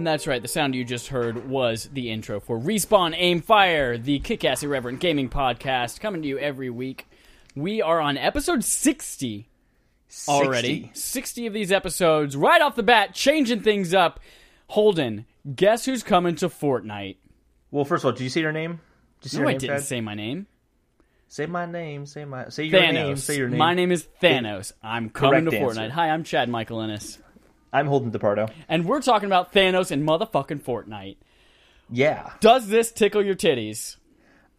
And that's right, the sound you just heard was the intro for Respawn Aim Fire, the kick-ass irreverent gaming podcast coming to you every week. We are on episode 60 already. 60 of these episodes, right off the bat, changing things up. Holden, guess who's coming to Fortnite? Well, first of all, did you say your name? No, I didn't say my name. Say my name. Say your Thanos. name. Say your name. My name is Thanos. I'm coming to Fortnite. Hi, I'm Chad Michael Ennis. I'm Holden DePardo. And we're talking about Thanos and motherfucking Fortnite. Yeah. Does this tickle your titties?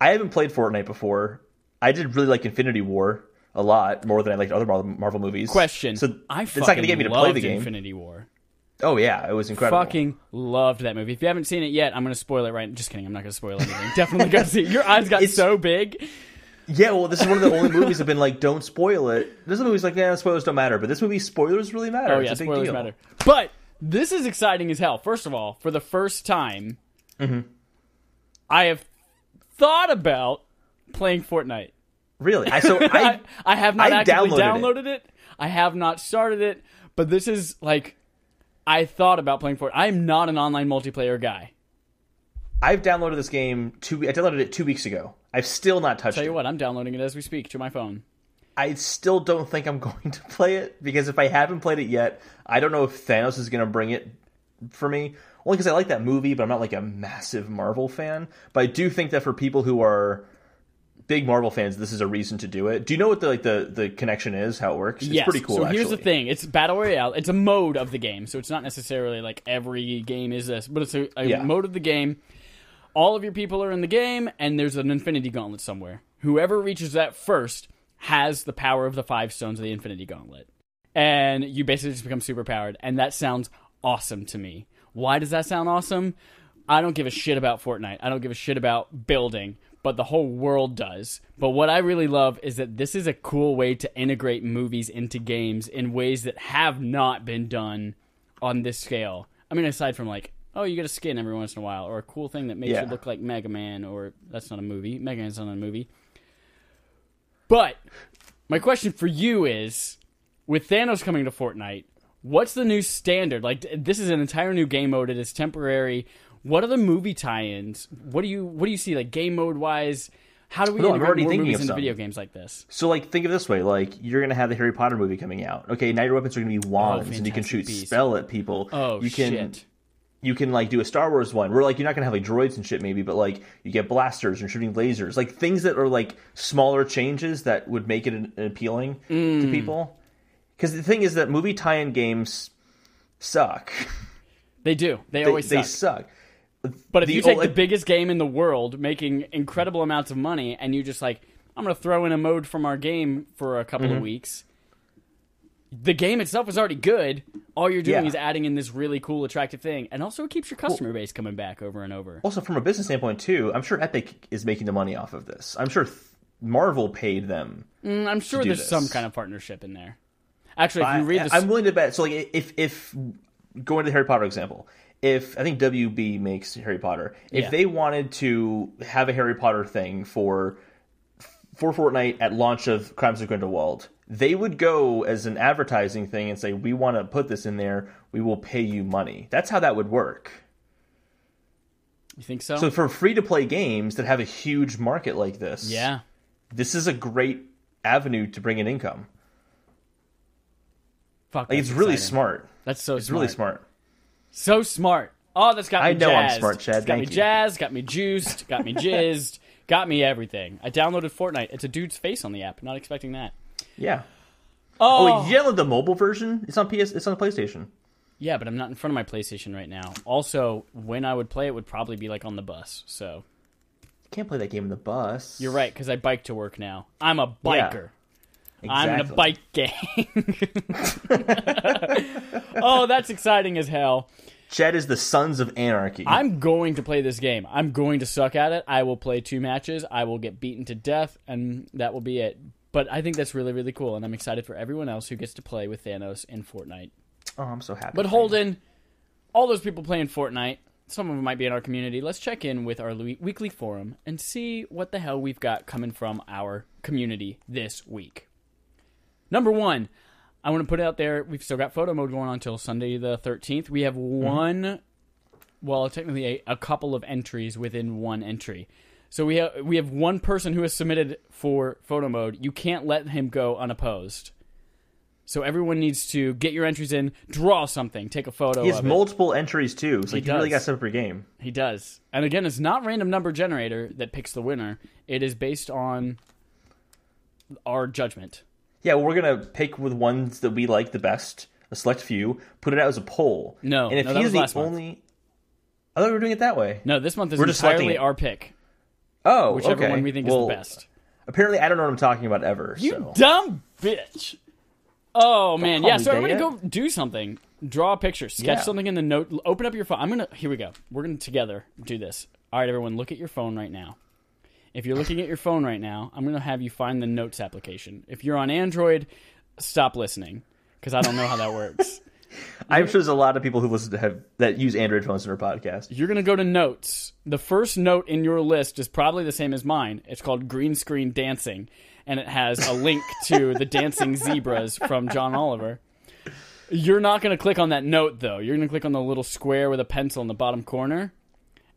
I haven't played Fortnite before. I did really like Infinity War a lot, more than I liked other Marvel movies. Question. So I it's not going to get me to play the game. Infinity War. Oh, yeah. It was incredible. Fucking loved that movie. If you haven't seen it yet, I'm going to spoil it right now. Just kidding. I'm not going to spoil anything. Definitely got to see it. Your eyes got so big. Yeah, well, this is one of the only movies I've been like, don't spoil it. This movie's like, yeah, spoilers don't matter. But this movie, spoilers really matter. Oh, yeah, spoilers matter. But this is exciting as hell. First of all, for the first time, I have thought about playing Fortnite. Really? I have not actively downloaded it. I have not started it. But this is like, I thought about playing Fortnite. I'm not an online multiplayer guy. I've downloaded this game. I downloaded it 2 weeks ago. I've still not touched it. Tell you what, I'm downloading it as we speak to my phone. I still don't think I'm going to play it, because if I haven't played it yet, I don't know if Thanos is going to bring it for me. Only because I like that movie, but I'm not like a massive Marvel fan. But I do think that for people who are big Marvel fans, this is a reason to do it. Do you know what the connection is, how it works? It's pretty cool, so here's the thing. It's Battle Royale. It's a mode of the game, so it's not necessarily like every game is this, but it's a mode of the game. All of your people are in the game, and there's an Infinity Gauntlet somewhere. Whoever reaches that first has the power of the 5 stones of the Infinity Gauntlet. And you basically just become superpowered, and that sounds awesome to me. Why does that sound awesome? I don't give a shit about Fortnite. I don't give a shit about building, but the whole world does. But what I really love is that this is a cool way to integrate movies into games in ways that have not been done on this scale. I mean, aside from like, oh, you get a skin every once in a while, or a cool thing that makes you look like Mega Man, or that's not a movie. Mega Man's not a movie. But my question for you is, with Thanos coming to Fortnite, what's the new standard? Like, this is an entire new game mode. It is temporary. What are the movie tie-ins? What do you see, like, game mode-wise? How do we integrate more movies into video games like this? So, like, think of it this way. Like, you're going to have the Harry Potter movie coming out. Okay, now your weapons are going to be wands, and you can shoot spell at people. Shit. You can, like, do a Star Wars one where, like, you're not going to have, like, droids and shit maybe, but, like, you get blasters and shooting lasers. Like, things that are, like, smaller changes that would make it appealing to people. Because the thing is that movie tie-in games suck. They do. They always suck. They suck. But if you take the biggest game in the world, making incredible amounts of money, and you just, like, I'm going to throw in a mode from our game for a couple of weeks, the game itself is already good. All you're doing is adding in this really cool, attractive thing. And also it keeps your customer base coming back over and over. Also, from a business standpoint, too, I'm sure Epic is making the money off of this. I'm sure Marvel paid them. I'm sure there's some kind of partnership in there. Actually, if you read this... I'm willing to bet. So, like, if going to the Harry Potter example, if I think WB makes Harry Potter, if they wanted to have a Harry Potter thing for Fortnite at launch of Crimes of Grindelwald, they would go as an advertising thing and say, we want to put this in there, we will pay you money. That's how that would work. You think so? So for free-to-play games that have a huge market like this, this is a great avenue to bring in income. Fuck, like, it's really smart. That's so it's smart. really smart. So smart. Oh, that's got me jazzed. I know I'm smart, Chad. Got me jazzed, got me juiced, got me jizzed, got me everything. I downloaded Fortnite. It's a dude's face on the app. Not expecting that. Yeah. Oh, wait, you download the mobile version? It's on It's on PlayStation. Yeah, but I'm not in front of my PlayStation right now. Also, when I would play it would probably be like on the bus. So you can't play that game in the bus. You're right, because I bike to work now. I'm a biker. Yeah, exactly. I'm in a bike gang. Oh, that's exciting as hell. Chad is the Sons of Anarchy. I'm going to play this game. I'm going to suck at it. I will play 2 matches. I will get beaten to death, and that will be it. But I think that's really, really cool, and I'm excited for everyone else who gets to play with Thanos in Fortnite. Oh, I'm so happy. But Holden, all those people playing Fortnite, some of them might be in our community. Let's check in with our weekly forum and see what the hell we've got coming from our community this week. Number 1, I want to put it out there, we've still got photo mode going on until Sunday the 13th. We have one well, technically a couple of entries within one entry. So we have one person who has submitted for photo mode. You can't let him go unopposed. So everyone needs to get your entries in, draw something, take a photo of it. He has multiple entries, too. So you really got set up your game. He does. And again, it's not random number generator that picks the winner. It is based on our judgment. Yeah, well, we're going to pick with ones that we like the best, a select few, put it out as a poll. No, and if that was last month. I thought we were doing it that way. No, this month is entirely our pick. Oh, whichever one we think is the best. Apparently, I don't know what I'm talking about ever. You dumb bitch. Oh, man. Yeah, so everybody go do something. Draw a picture. Sketch something in the note. Open up your phone. Here we go. We're going to together do this. All right, everyone, look at your phone right now. If you're looking at your phone right now, I'm going to have you find the Notes application. If you're on Android, stop listening, because I don't know how that works. I'm sure there's a lot of people who that use Android phones in our podcast. You're going to go to Notes. The first note in your list is probably the same as mine. It's called Green Screen Dancing, and it has a link to the Dancing Zebras from John Oliver. You're not going to click on that note, though. You're going to click on the little square with a pencil in the bottom corner,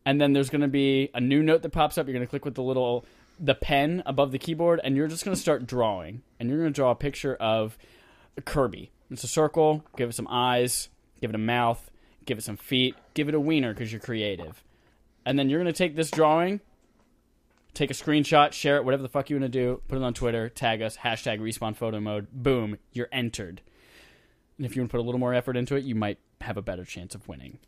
and then there's going to be a new note that pops up. You're going to click with the pen above the keyboard, and you're just going to start drawing. And you're going to draw a picture of Kirby. It's a circle. Give it some eyes. Give it a mouth. Give it some feet. Give it a wiener because you're creative. And then you're going to take this drawing, take a screenshot, share it, whatever the fuck you want to do, put it on Twitter, tag us, hashtag respawn photo mode. Boom, you're entered. And if you want to put a little more effort into it, you might have a better chance of winning.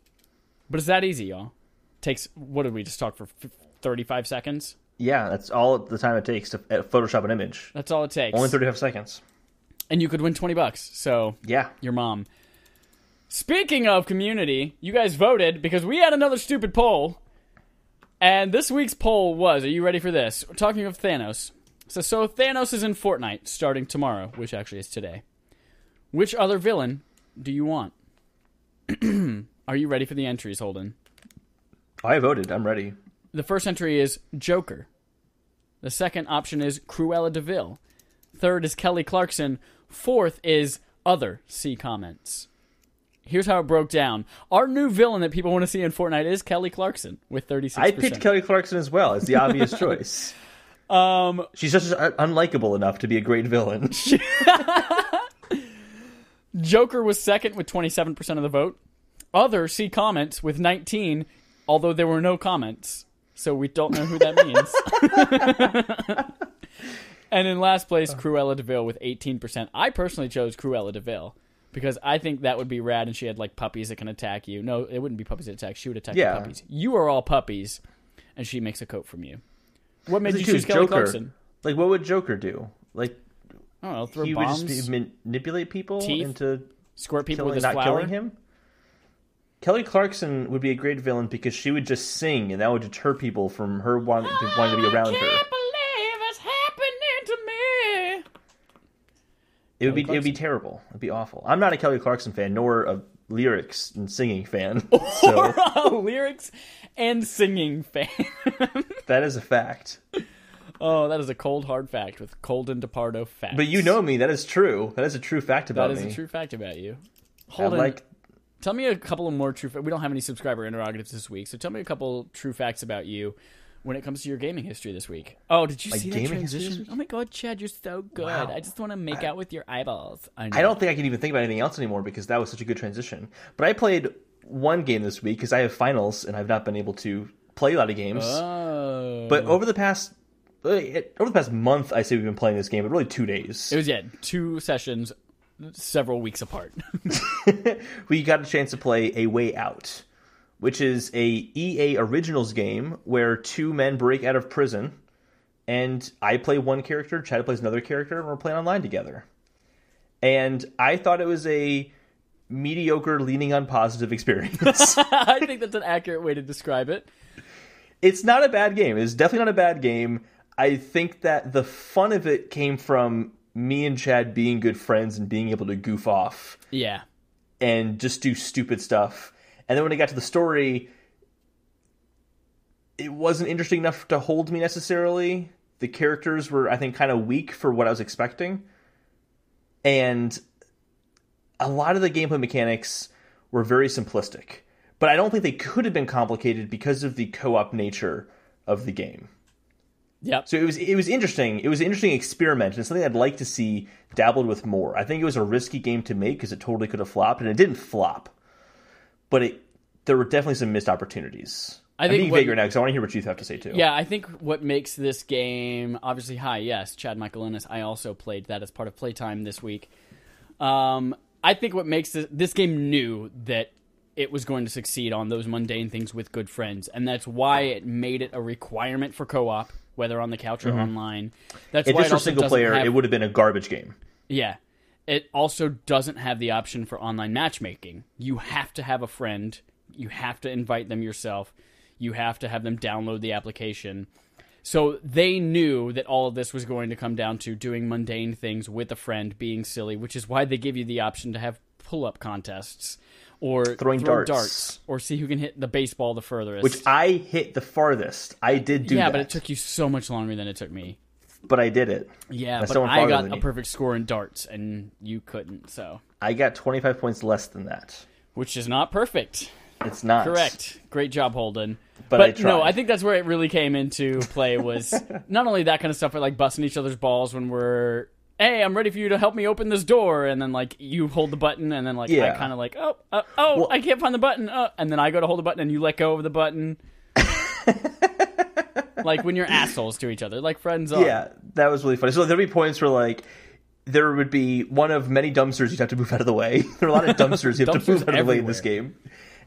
But it's that easy, y'all. Takes, what did we just talk for 35 seconds? Yeah, that's all the time it takes to Photoshop an image. That's all it takes. Only 35 seconds. And you could win $20. So, yeah. Your mom. Speaking of community, you guys voted because we had another stupid poll. And this week's poll was, are you ready for this? We're talking of Thanos. So Thanos is in Fortnite starting tomorrow, which actually is today. Which other villain do you want? Are you ready for the entries, Holden? I voted. I'm ready. The first entry is Joker. The second option is Cruella de Vil. Third is Kelly Clarkson. Fourth is other. See comments. Here's how it broke down. Our new villain that people want to see in Fortnite is Kelly Clarkson with 36%. I picked Kelly Clarkson as well. It's the obvious choice. She's just unlikable enough to be a great villain. Joker was second with 27% of the vote. Other. See comments with 19, although there were no comments. So we don't know who that means. And in last place, Cruella de Vil with 18%. I personally chose Cruella de Vil because I think that would be rad, and she had like puppies that can attack you. No, it wouldn't be puppies that attack. She would attack the puppies. You are all puppies, and she makes a coat from you. What made you choose Kelly Clarkson? Like, what would Joker do? Like, I don't know, throw he bombs, would just manipulate people into squirt people with his flower? Killing him? Kelly Clarkson would be a great villain because she would just sing, and that would deter people from her wanting to be around her. I can't believe it's happening to me. It would be terrible. It'd be awful. I'm not a Kelly Clarkson fan, nor a lyrics and singing fan. Or a lyrics and singing fan. That is a fact. Oh, that is a cold, hard fact with Colden DePardo facts. But you know me. That is true. That is a true fact about me. That is a true fact about you. Holden, tell me a couple of more true facts. We don't have any subscriber interrogatives this week, so tell me a couple true facts about you when it comes to your gaming history this week. Oh, did you see that transition? Oh my god, Chad, you're so good. Wow. I just want to make out with your eyeballs. I don't think I can even think about anything else anymore because that was such a good transition. But I played one game this week because I have finals and I've not been able to play a lot of games. Oh. But over the past month, I say we've been playing this game, but really 2 days. It was, 2 sessions, several weeks apart. We got a chance to play A Way Out, which is a EA Originals game where 2 men break out of prison, and I play one character, Chad plays another character, and we're playing online together. And I thought it was a mediocre, leaning on positive experience. I think that's an accurate way to describe it. It's not a bad game. It's definitely not a bad game. I think that the fun of it came from me and Chad being good friends and being able to goof off. Yeah. And just do stupid stuff. And then when I got to the story, it wasn't interesting enough to hold me necessarily. The characters were, I think, kind of weak for what I was expecting. And a lot of the gameplay mechanics were very simplistic. But I don't think they could have been complicated because of the co-op nature of the game. Yep. So it was interesting. It was an interesting experiment, and something I'd like to see dabbled with more. I think it was a risky game to make because it totally could have flopped, and it didn't flop. But there were definitely some missed opportunities. I'm being vague right now because I want to hear what you have to say too. Yeah, I think what makes this game obviously yes, Chad Michael Innes. I also played that as part of Playtime this week. I think what makes this game knew that it was going to succeed on those mundane things with good friends, and that's why it made it a requirement for co-op, whether on the couch or online. That's if why this were single player, it would have been a garbage game. Yeah. It also doesn't have the option for online matchmaking. You have to have a friend. You have to invite them yourself. You have to have them download the application. So they knew that all of this was going to come down to doing mundane things with a friend, being silly, which is why they give you the option to have pull-up contests or throwing darts or see who can hit the baseball the furthest. Which I hit the farthest. I did do that. Yeah, but it took you so much longer than it took me. But I did it. Yeah, but I got a perfect score in darts, and you couldn't, so... I got 25 points less than that. Which is not perfect. It's not. Correct. Great job, Holden. But I tried. No, I think that's where it really came into play was not only that kind of stuff, but like busting each other's balls when we're, hey, I'm ready for you to help me open this door, and then like you hold the button, and then like I kind of like, well, I can't find the button, and then I go to hold the button, and you let go of the button. Like when you're assholes to each other, like friends are. Yeah, that was really funny. So there'd be points where like there would be one of many dumpsters you'd have to move out of the way. There are a lot of dumpsters you have to move out of the way in this game.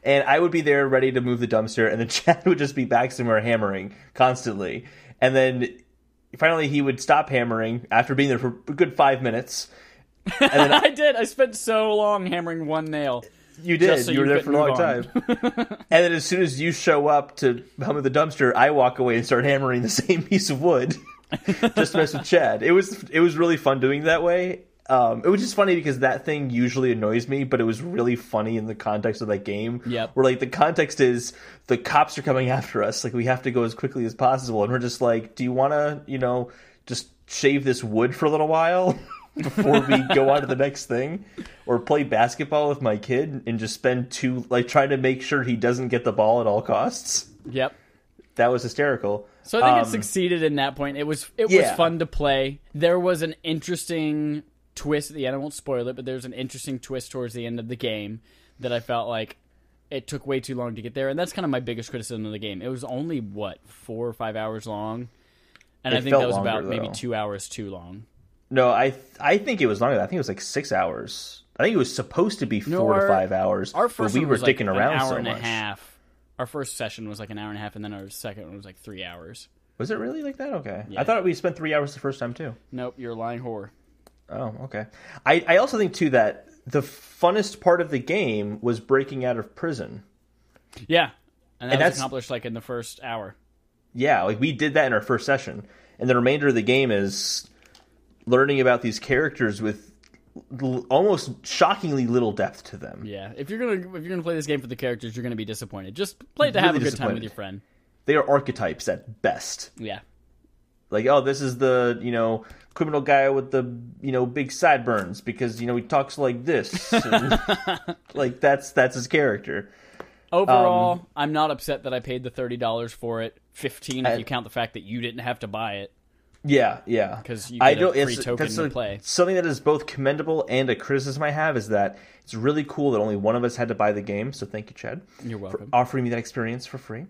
And I would be there ready to move the dumpster, and then Chad would just be back somewhere hammering constantly. And then finally he would stop hammering after being there for a good 5 minutes. And then I did. I spent so long hammering one nail. You did. So you were there for a long time. And then as soon as you show up to help with the dumpster, I walk away and start hammering the same piece of wood just to mess with Chad. It was really fun doing that way. It was just funny because that thing usually annoys me, but it was really funny in the context of that game. Yep. Where like the context is the cops are coming after us, like we have to go as quickly as possible, and we're just like, do you want to, just shave this wood for a little while before we go on to the next thing, or play basketball with my kid and just spend trying to make sure he doesn't get the ball at all costs. Yep. That was hysterical. So I think it succeeded in that point. It was fun to play. There was an interesting twist at the end. I won't spoil it, but there's an interesting twist towards the end of the game that I felt like it took way too long to get there, and that's kind of my biggest criticism of the game. It was only 4 or 5 hours long, and I think that was about maybe 2 hours too long. No, I think it was longer. I think it was like 6 hours. I think it was supposed to be 4 to 5 hours. Our first we were dicking around so much. An hour and a half. Our first session was like an hour and a half, and then our second one was like 3 hours. Was it really like that? Okay. Yeah. I thought we spent 3 hours the first time too. Nope, you're a lying whore. Oh, okay. I also think, too, that the funnest part of the game was breaking out of prison. Yeah, and that's accomplished, like, in the first hour. Yeah, like, we did that in our first session. And the remainder of the game is learning about these characters with almost shockingly little depth to them. Yeah, if you're gonna play this game for the characters, you're gonna be disappointed. Just play it to have a good time with your friend. They are archetypes at best. Yeah. Like, this is the, criminal guy with the, big sideburns because, he talks like this. And, like, that's his character. Overall, I'm not upset that I paid the $30 for it. $15 if you count the fact that you didn't have to buy it. Yeah. Because you get a free token to play. Something that is both commendable and a criticism I have is that it's really cool that only one of us had to buy the game. So thank you, Chad. You're welcome. For offering me that experience for free.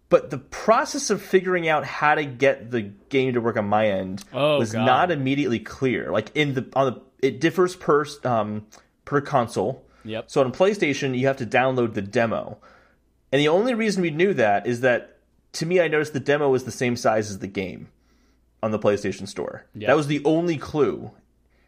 But the process of figuring out how to get the game to work on my end was not immediately clear. Like it differs per console. Yep. So on PlayStation, you have to download the demo, and the only reason we knew that is that to me, I noticed the demo was the same size as the game on the PlayStation Store. Yep. That was the only clue.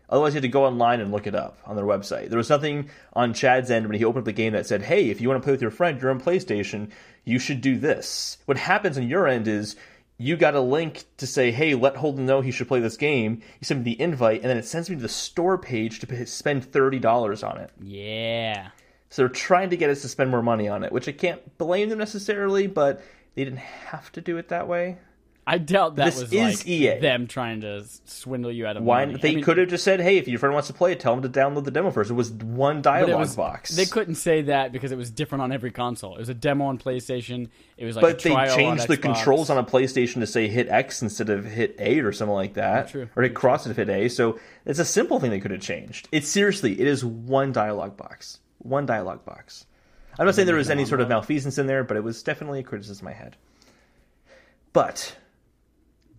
Otherwise, you had to go online and look it up on their website. There was nothing on Chad's end when he opened up the game that said, hey, if you want to play with your friend, you're on PlayStation, you should do this. What happens on your end is you got a link to say, hey, let Holden know he should play this game. You send me the invite, and then it sends me to the store page to spend $30 on it. Yeah. So they're trying to get us to spend more money on it, which I can't blame them necessarily, but they didn't have to do it that way. I doubt that This was is like EA. them trying to swindle you out of Why money. they could have just said, "Hey, if your friend wants to play it, tell him to download the demo first." It was one dialogue box. They couldn't say that because it was different on every console. It was a demo on PlayStation. It was like but a they trial changed on the Xbox. controls on a PlayStation to say hit X instead of hit A or something like that, True. or hit cross to hit A. So it's a simple thing they could have changed. It is one dialogue box. One dialogue box. I'm not saying there was any sort of malfeasance in there, but it was definitely a criticism I had. But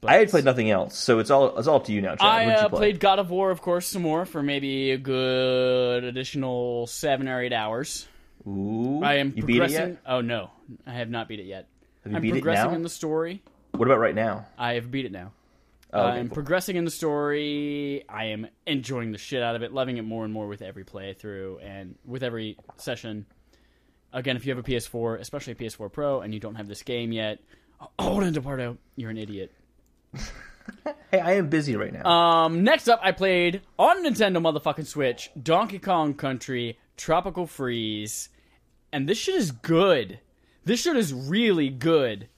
I had played nothing else, so it's all up to you now, Chad. What did you play? Played God of War, of course, some more for maybe a good additional 7 or 8 hours. Ooh, I am you beat it progressing. yet? Oh no, I have not beat it yet. Have you I'm beat it progressing now? in the story. What about right now? I have beat it now. Oh, okay, I'm cool. progressing in the story. I am enjoying the shit out of it, loving it more and more with every playthrough and with every session. Again, if you have a PS4, especially a PS4 Pro, and you don't have this game yet, hold into Pardo. You're an idiot. Hey, I am busy right now. Next up, I played on Nintendo motherfucking Switch, Donkey Kong Country Tropical Freeze, and this shit is good. This shit is really good.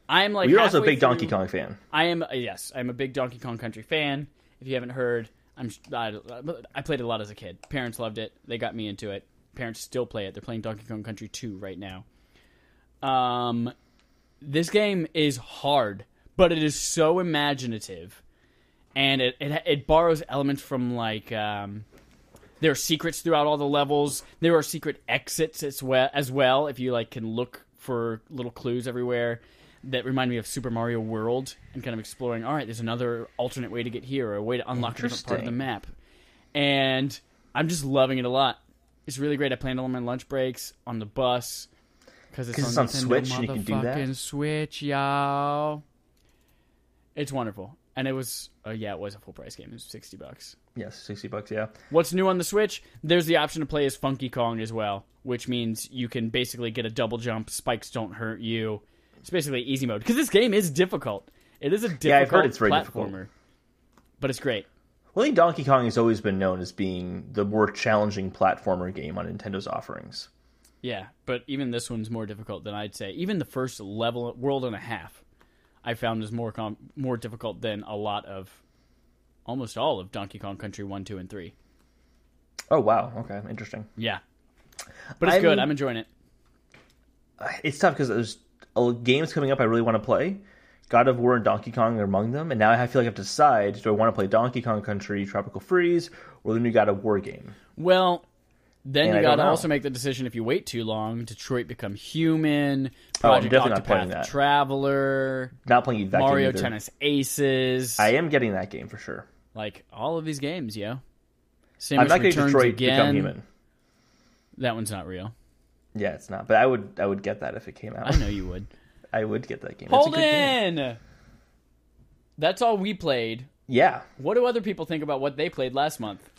I'm like, You're also a halfway big Donkey Kong fan. I am. Yes, I'm a big Donkey Kong Country fan. If you haven't heard, I played it a lot as a kid. Parents loved it. They got me into it. Parents still play it. They're playing Donkey Kong Country 2 right now. This game is hard, but it is so imaginative, and it borrows elements from like there are secrets throughout all the levels. There are secret exits as well if you like can look for little clues everywhere that remind me of Super Mario World and kind of exploring. All right, there's another alternate way to get here or a way to unlock a different part of the map, and I'm just loving it a lot. It's really great. I play it on my lunch breaks, on the bus, because it's on Switch and you can do that. Switch, y'all. It's wonderful, and it was it was a full price game. It was $60. Yes, $60. Yeah. What's new on the Switch? There's the option to play as Funky Kong as well, which means you can basically get a double jump. Spikes don't hurt you. It's basically easy mode because this game is difficult. It is a difficult I've heard it's very platformer, difficult. But it's great. Well, I think Donkey Kong has always been known as being the more challenging platformer game on Nintendo's offerings. Yeah, but even this one's more difficult than I'd say. Even the first world and a half, I found is more difficult than almost all of Donkey Kong Country 1, 2, and 3. Oh, wow. Okay, interesting. Yeah. But it's good. I'm enjoying it. It's tough because there's games coming up I really want to play. God of War and Donkey Kong are among them, and now I feel like I have to decide, do I want to play Donkey Kong Country Tropical Freeze or the new God of War game? Well, then And you I got don't to know. also make the decision if you wait too long, Detroit Become Human, I'm Project definitely not playing Octopath that. Traveler, Not playing that Mario game either. Tennis Aces. I am getting that game for sure. Like, all of these games, yo. Samus I'm not getting Returns Detroit again. Become Human. That one's not real. Yeah, it's not. But I would get that if it came out. I know you would. I would get that game. It's a good game. Holden! That's all we played. Yeah. What do other people think about what they played last month?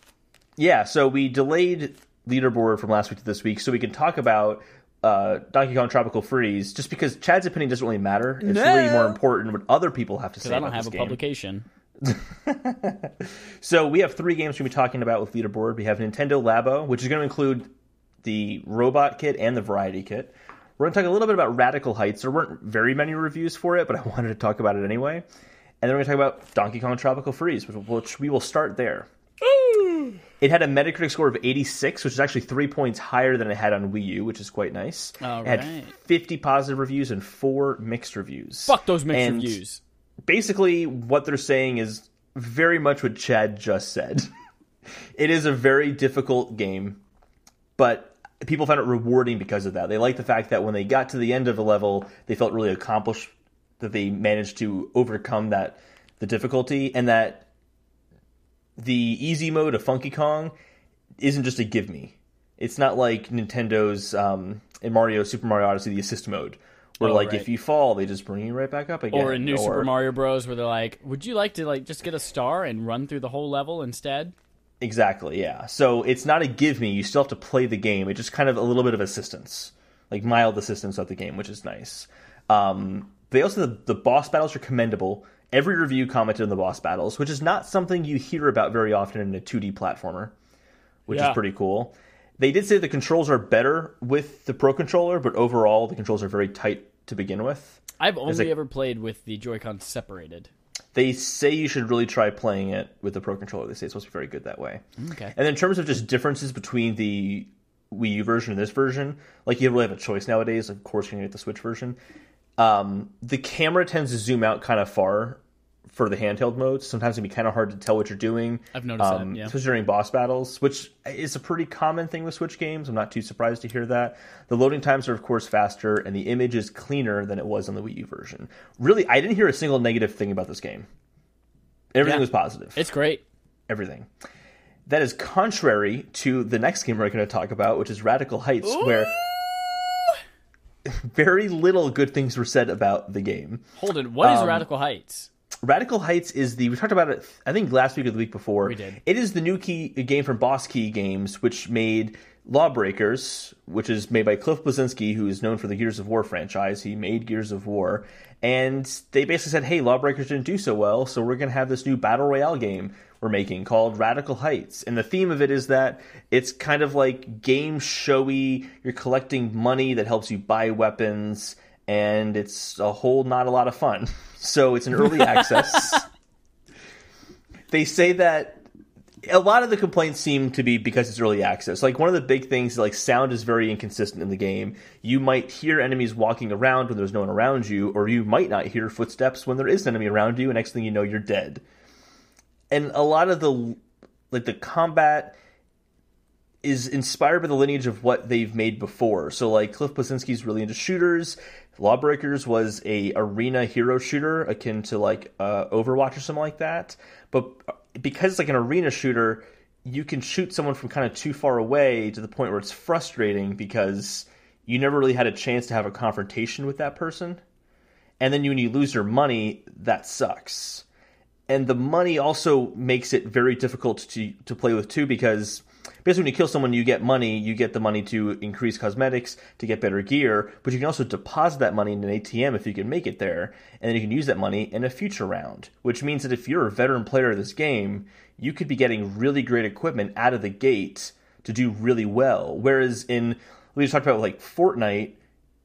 Yeah, so we delayed Leaderboard from last week to this week so we can talk about Donkey Kong Tropical Freeze, just because Chad's opinion doesn't really matter. It's really more important what other people have to say Because I about don't have this a game. publication. So we have 3 games we're going to be talking about with Leaderboard. We have Nintendo Labo, which is going to include the Robot Kit and the Variety Kit. We're going to talk a little bit about Radical Heights. There weren't very many reviews for it, but I wanted to talk about it anyway. And then we're going to talk about Donkey Kong Tropical Freeze, which we will start there. It had a Metacritic score of 86, which is actually 3 points higher than it had on Wii U, which is quite nice. All It had right. 50 positive reviews and 4 mixed reviews. Fuck those mixed And reviews. basically what they're saying is very much what Chad just said. It is a very difficult game, but people found it rewarding because of that. They liked the fact that when they got to the end of a level, they felt really accomplished, that they managed to overcome the difficulty, and that the easy mode of Funky Kong isn't just a give me. It's not like Nintendo's in Super Mario Odyssey, the assist mode, where right. if you fall, they just bring you right back up again. Or in New Super Mario Bros. Where they're like, would you like to just get a star and run through the whole level instead? Exactly, yeah. So it's not a give me. You still have to play the game. It's just kind of a little bit of assistance, like mild assistance of the game, which is nice. They also, the boss battles are commendable. Every review commented on the boss battles, which is not something you hear about very often in a 2D platformer, which is pretty cool. They did say the controls are better with the Pro Controller, but overall the controls are very tight to begin with. I've only ever played with the Joy-Cons separated. They say you should really try playing it with the Pro Controller. They say it's supposed to be very good that way. Okay. And then in terms of just differences between the Wii U version and this version, like you really have a choice nowadays. Of course, you're going to get the Switch version. The camera tends to zoom out kind of far for the handheld mode. Sometimes it can be kind of hard to tell what you're doing. I've noticed that, yeah. Especially during boss battles, which is a pretty common thing with Switch games. I'm not too surprised to hear that. The loading times are, of course, faster, and the image is cleaner than it was on the Wii U version. Really, I didn't hear a single negative thing about this game. Everything was positive. It's great. Everything. That is contrary to the next game we're going to talk about, which is Radical Heights, where very little good things were said about the game. Holden, what is Radical Heights? Radical Heights is we talked about it, I think, last week or the week before. We did. It is the new game from Boss Key Games, which made Lawbreakers, which is made by Cliff Bleszinski, who is known for the Gears of War franchise. He made Gears of War. And they basically said, hey, Lawbreakers didn't do so well, so we're going to have this new Battle Royale game we're making called Radical Heights. And the theme of it is that it's kind of like game showy. You're collecting money that helps you buy weapons, and it's not a lot of fun. So it's an early access. They say that a lot of the complaints seem to be because it's early access. Like, one of the big things, like, sound is very inconsistent in the game. You might hear enemies walking around when there's no one around you, or you might not hear footsteps when there is an enemy around you, and next thing you know, you're dead. And a lot of the combat is inspired by the lineage of what they've made before. So, like, Cliff Bleszinski's really into shooters. Lawbreakers was a arena hero shooter akin to, like, Overwatch or something like that. But because it's like an arena shooter, you can shoot someone from kind of too far away to the point where it's frustrating because you never really had a chance to have a confrontation with that person. And then when you lose your money, that sucks. And the money also makes it very difficult to play with too, because basically when you kill someone, you get money. You get the money to increase cosmetics, to get better gear, but you can also deposit that money in an ATM if you can make it there, and then you can use that money in a future round, which means that if you're a veteran player of this game, you could be getting really great equipment out of the gate to do really well. Whereas we just talked about like Fortnite,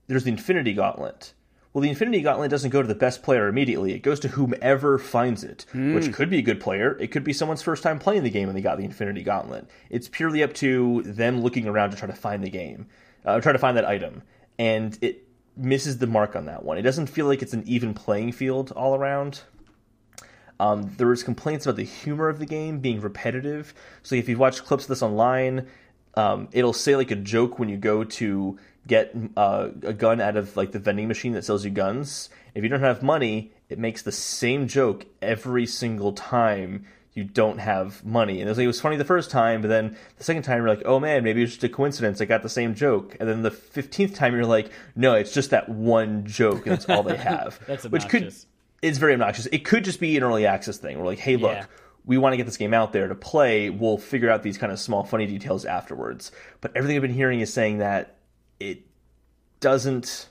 there's the Infinity Gauntlet. Well, the Infinity Gauntlet doesn't go to the best player immediately. It goes to whomever finds it, which could be a good player. It could be someone's first time playing the game and they got the Infinity Gauntlet. It's purely up to them looking around to try to find the game, try to find that item. And it misses the mark on that one. It doesn't feel like it's an even playing field all around. There was complaints about the humor of the game being repetitive. So if you've watched clips of this online, it'll say like a joke when you go to get a gun out of like the vending machine that sells you guns. If you don't have money, it makes the same joke every single time you don't have money. And it was funny the first time, but then the second time you're like, oh man, maybe it's just a coincidence. I got the same joke. And then the 15th time you're like, no, it's just that one joke and it's all they have. That's obnoxious. It's very obnoxious. It could just be an early access thing. We're like, hey, look, we want to get this game out there to play. We'll figure out these kind of small funny details afterwards. But everything I've been hearing is saying that it doesn't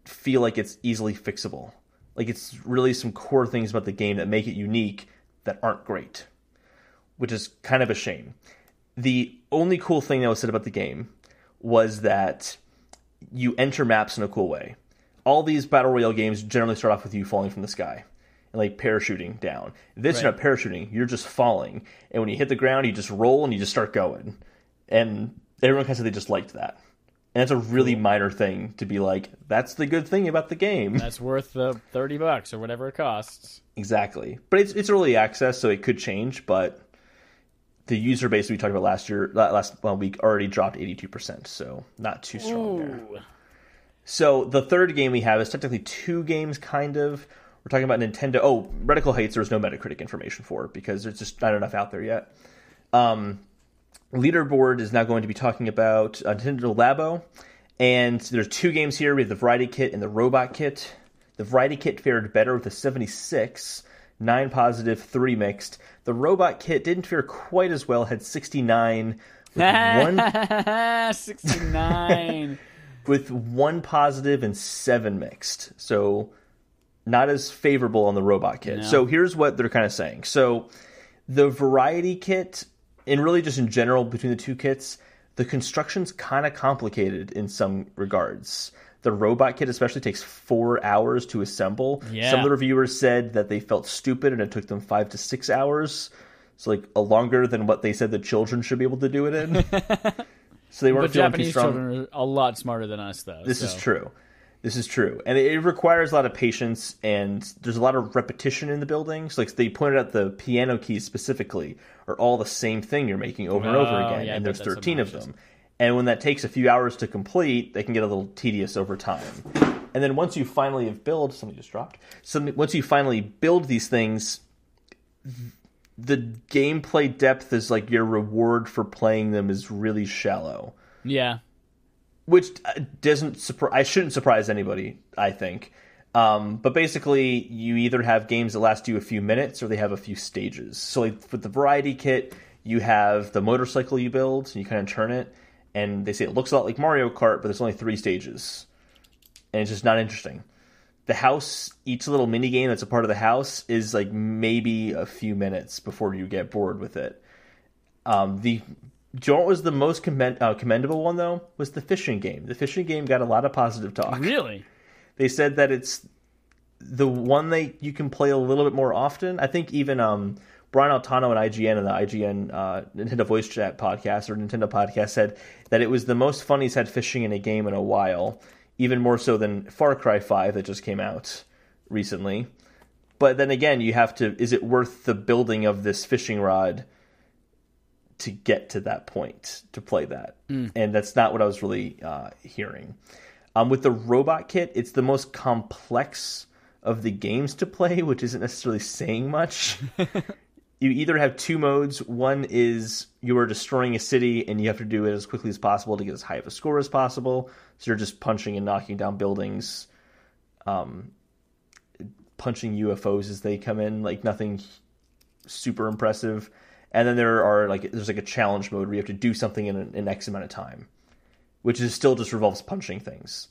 feel like it's easily fixable. Like, it's really some core things about the game that make it unique that aren't great, which is kind of a shame. The only cool thing that was said about the game was that you enter maps in a cool way. All these Battle Royale games generally start off with you falling from the sky and like parachuting down. This, you're not parachuting, you're just falling. And when you hit the ground, you just roll and you just start going. And everyone kind of said they just liked that. And it's a really minor thing to be like, that's the good thing about the game. That's worth the $30 or whatever it costs. Exactly. But it's early access, so it could change. But the user base we talked about last week already dropped 82%, so not too strong there. So the third game we have is technically two games, kind of. We're talking about Nintendo. Oh, Radical Heights, there's no Metacritic information for it because there's just not enough out there yet. Leaderboard is now going to be talking about Nintendo Labo, and there's two games here. We have the Variety Kit and the Robot Kit. The Variety Kit fared better with a 76, 9 positive, 3 mixed. The Robot Kit didn't fare quite as well, had 69 with 69 with 1 positive and 7 mixed. So not as favorable on the Robot Kit. No. So here's what they're kind of saying. So the Variety Kit, and really just in general between the two kits, the construction's kind of complicated in some regards. The robot kit especially takes 4 hours to assemble. Yeah. Some of the reviewers said that they felt stupid and it took them 5 to 6 hours. So like a longer than what they said the children should be able to do it in. So they weren't feeling too strong. Japanese children are a lot smarter than us, though. This is true. This is true. And it requires a lot of patience, and there's a lot of repetition in the buildings. Like they pointed out the piano keys specifically are all the same thing you're making over and over again, and there's 13 of them. And when that takes a few hours to complete, they can get a little tedious over time. And then once you finally have built, something just dropped. Once you finally build these things, the gameplay depth is like your reward for playing them is really shallow. Yeah. Which I shouldn't surprise anybody, I think. But basically, you either have games that last you a few minutes or they have a few stages. So like with the variety kit, you have the motorcycle you build, and you kind of turn it, and they say it looks a lot like Mario Kart, but there's only 3 stages. And it's just not interesting. The house, each little mini game that's a part of the house is like maybe a few minutes before you get bored with it. What was the most commendable one, though, was the fishing game. The fishing game got a lot of positive talk. Really? They said that it's the one that you can play a little bit more often. I think even Brian Altano and IGN and the IGN Nintendo Voice Chat podcast or Nintendo podcast said that it was the most fun he's had fishing in a game in a while. Even more so than Far Cry 5 that just came out recently. But then again, you have to... Is it worth the building of this fishing rod to get to that point, to play that? And that's not what I was really hearing. With the robot kit, it's the most complex of the games to play, which isn't necessarily saying much. You either have 2 modes. One is you are destroying a city, and you have to do it as quickly as possible to get as high of a score as possible. So you're just punching and knocking down buildings, punching UFOs as they come in, like nothing super impressive. And then there's a challenge mode where you have to do something in an X amount of time, which is still just revolves punching things.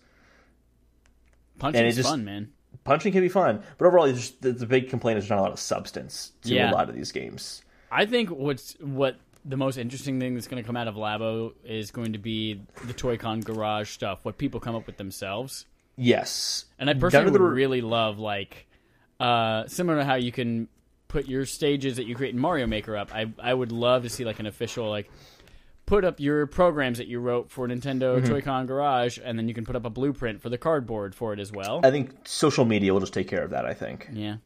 Punching is fun, man. Punching can be fun, but overall, the big complaint is there's not a lot of substance to a lot of these games. I think what the most interesting thing that's going to come out of Labo is going to be the Toy-Con garage stuff, what people come up with themselves. Yes. And I personally would really love, like, similar to how you can put your stages that you create in Mario Maker up, I would love to see, like, an official, like, put up your programs that you wrote for Nintendo Toy-Con Garage, and then you can put up a blueprint for the cardboard for it as well. I think social media will just take care of that, I think. Yeah.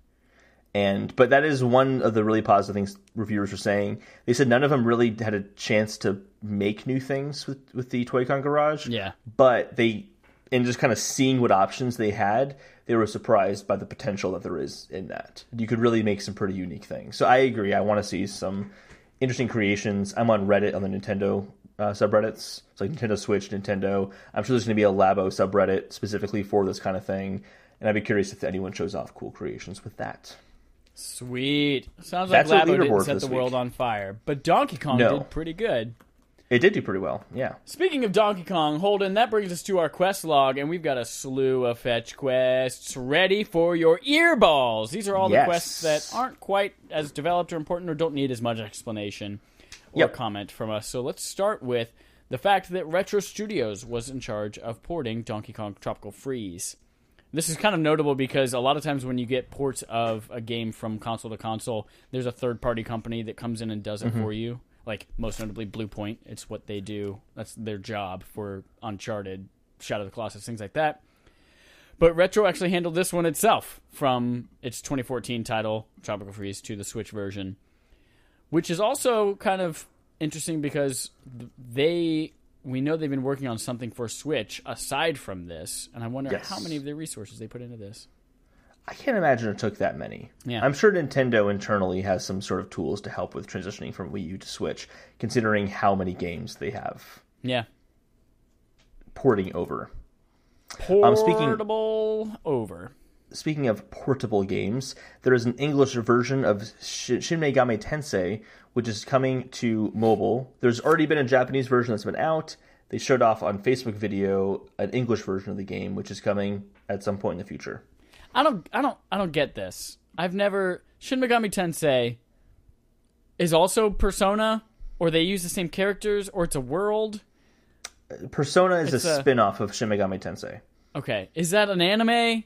But that is one of the really positive things reviewers were saying. They said none of them really had a chance to make new things with the Toy-Con Garage. Yeah. But in just kind of seeing what options they had, they were surprised by the potential that there is in that. You could really make some pretty unique things. So I agree. I want to see some interesting creations. I'm on Reddit on the Nintendo subreddits. It's like Nintendo Switch, Nintendo. I'm sure there's going to be a Labo subreddit specifically for this kind of thing. And I'd be curious if anyone shows off cool creations with that. Sweet. Sounds like That's Labo didn't set the world on fire. But Donkey Kong did pretty good. It did do pretty well, yeah. Speaking of Donkey Kong, Holden, that brings us to our quest log, and we've got a slew of fetch quests ready for your earballs. These are all the quests that aren't quite as developed or important or don't need as much explanation or comment from us. So let's start with the fact that Retro Studios was in charge of porting Donkey Kong Tropical Freeze. This is kind of notable because a lot of times when you get ports of a game from console to console, there's a third-party company that comes in and does it for you. Like, most notably, Blue Point. It's what they do. That's their job for Uncharted, Shadow of the Colossus, things like that. But Retro actually handled this one itself from its 2014 title, Tropical Freeze, to the Switch version. Which is also kind of interesting because we know they've been working on something for Switch aside from this. And I wonder how many of their resources they put into this. I can't imagine it took that many. Yeah. I'm sure Nintendo internally has some sort of tools to help with transitioning from Wii U to Switch, considering how many games they have. Yeah. Porting over. Speaking of portable games, there is an English version of Shin Megami Tensei, which is coming to mobile. There's already been a Japanese version that's been out. They showed off on Facebook video an English version of the game, which is coming at some point in the future. I don't get this. Shin Megami Tensei is also Persona, or they use the same characters, or it's a world. Persona is a spin-off of Shin Megami Tensei. Okay. Is that an anime?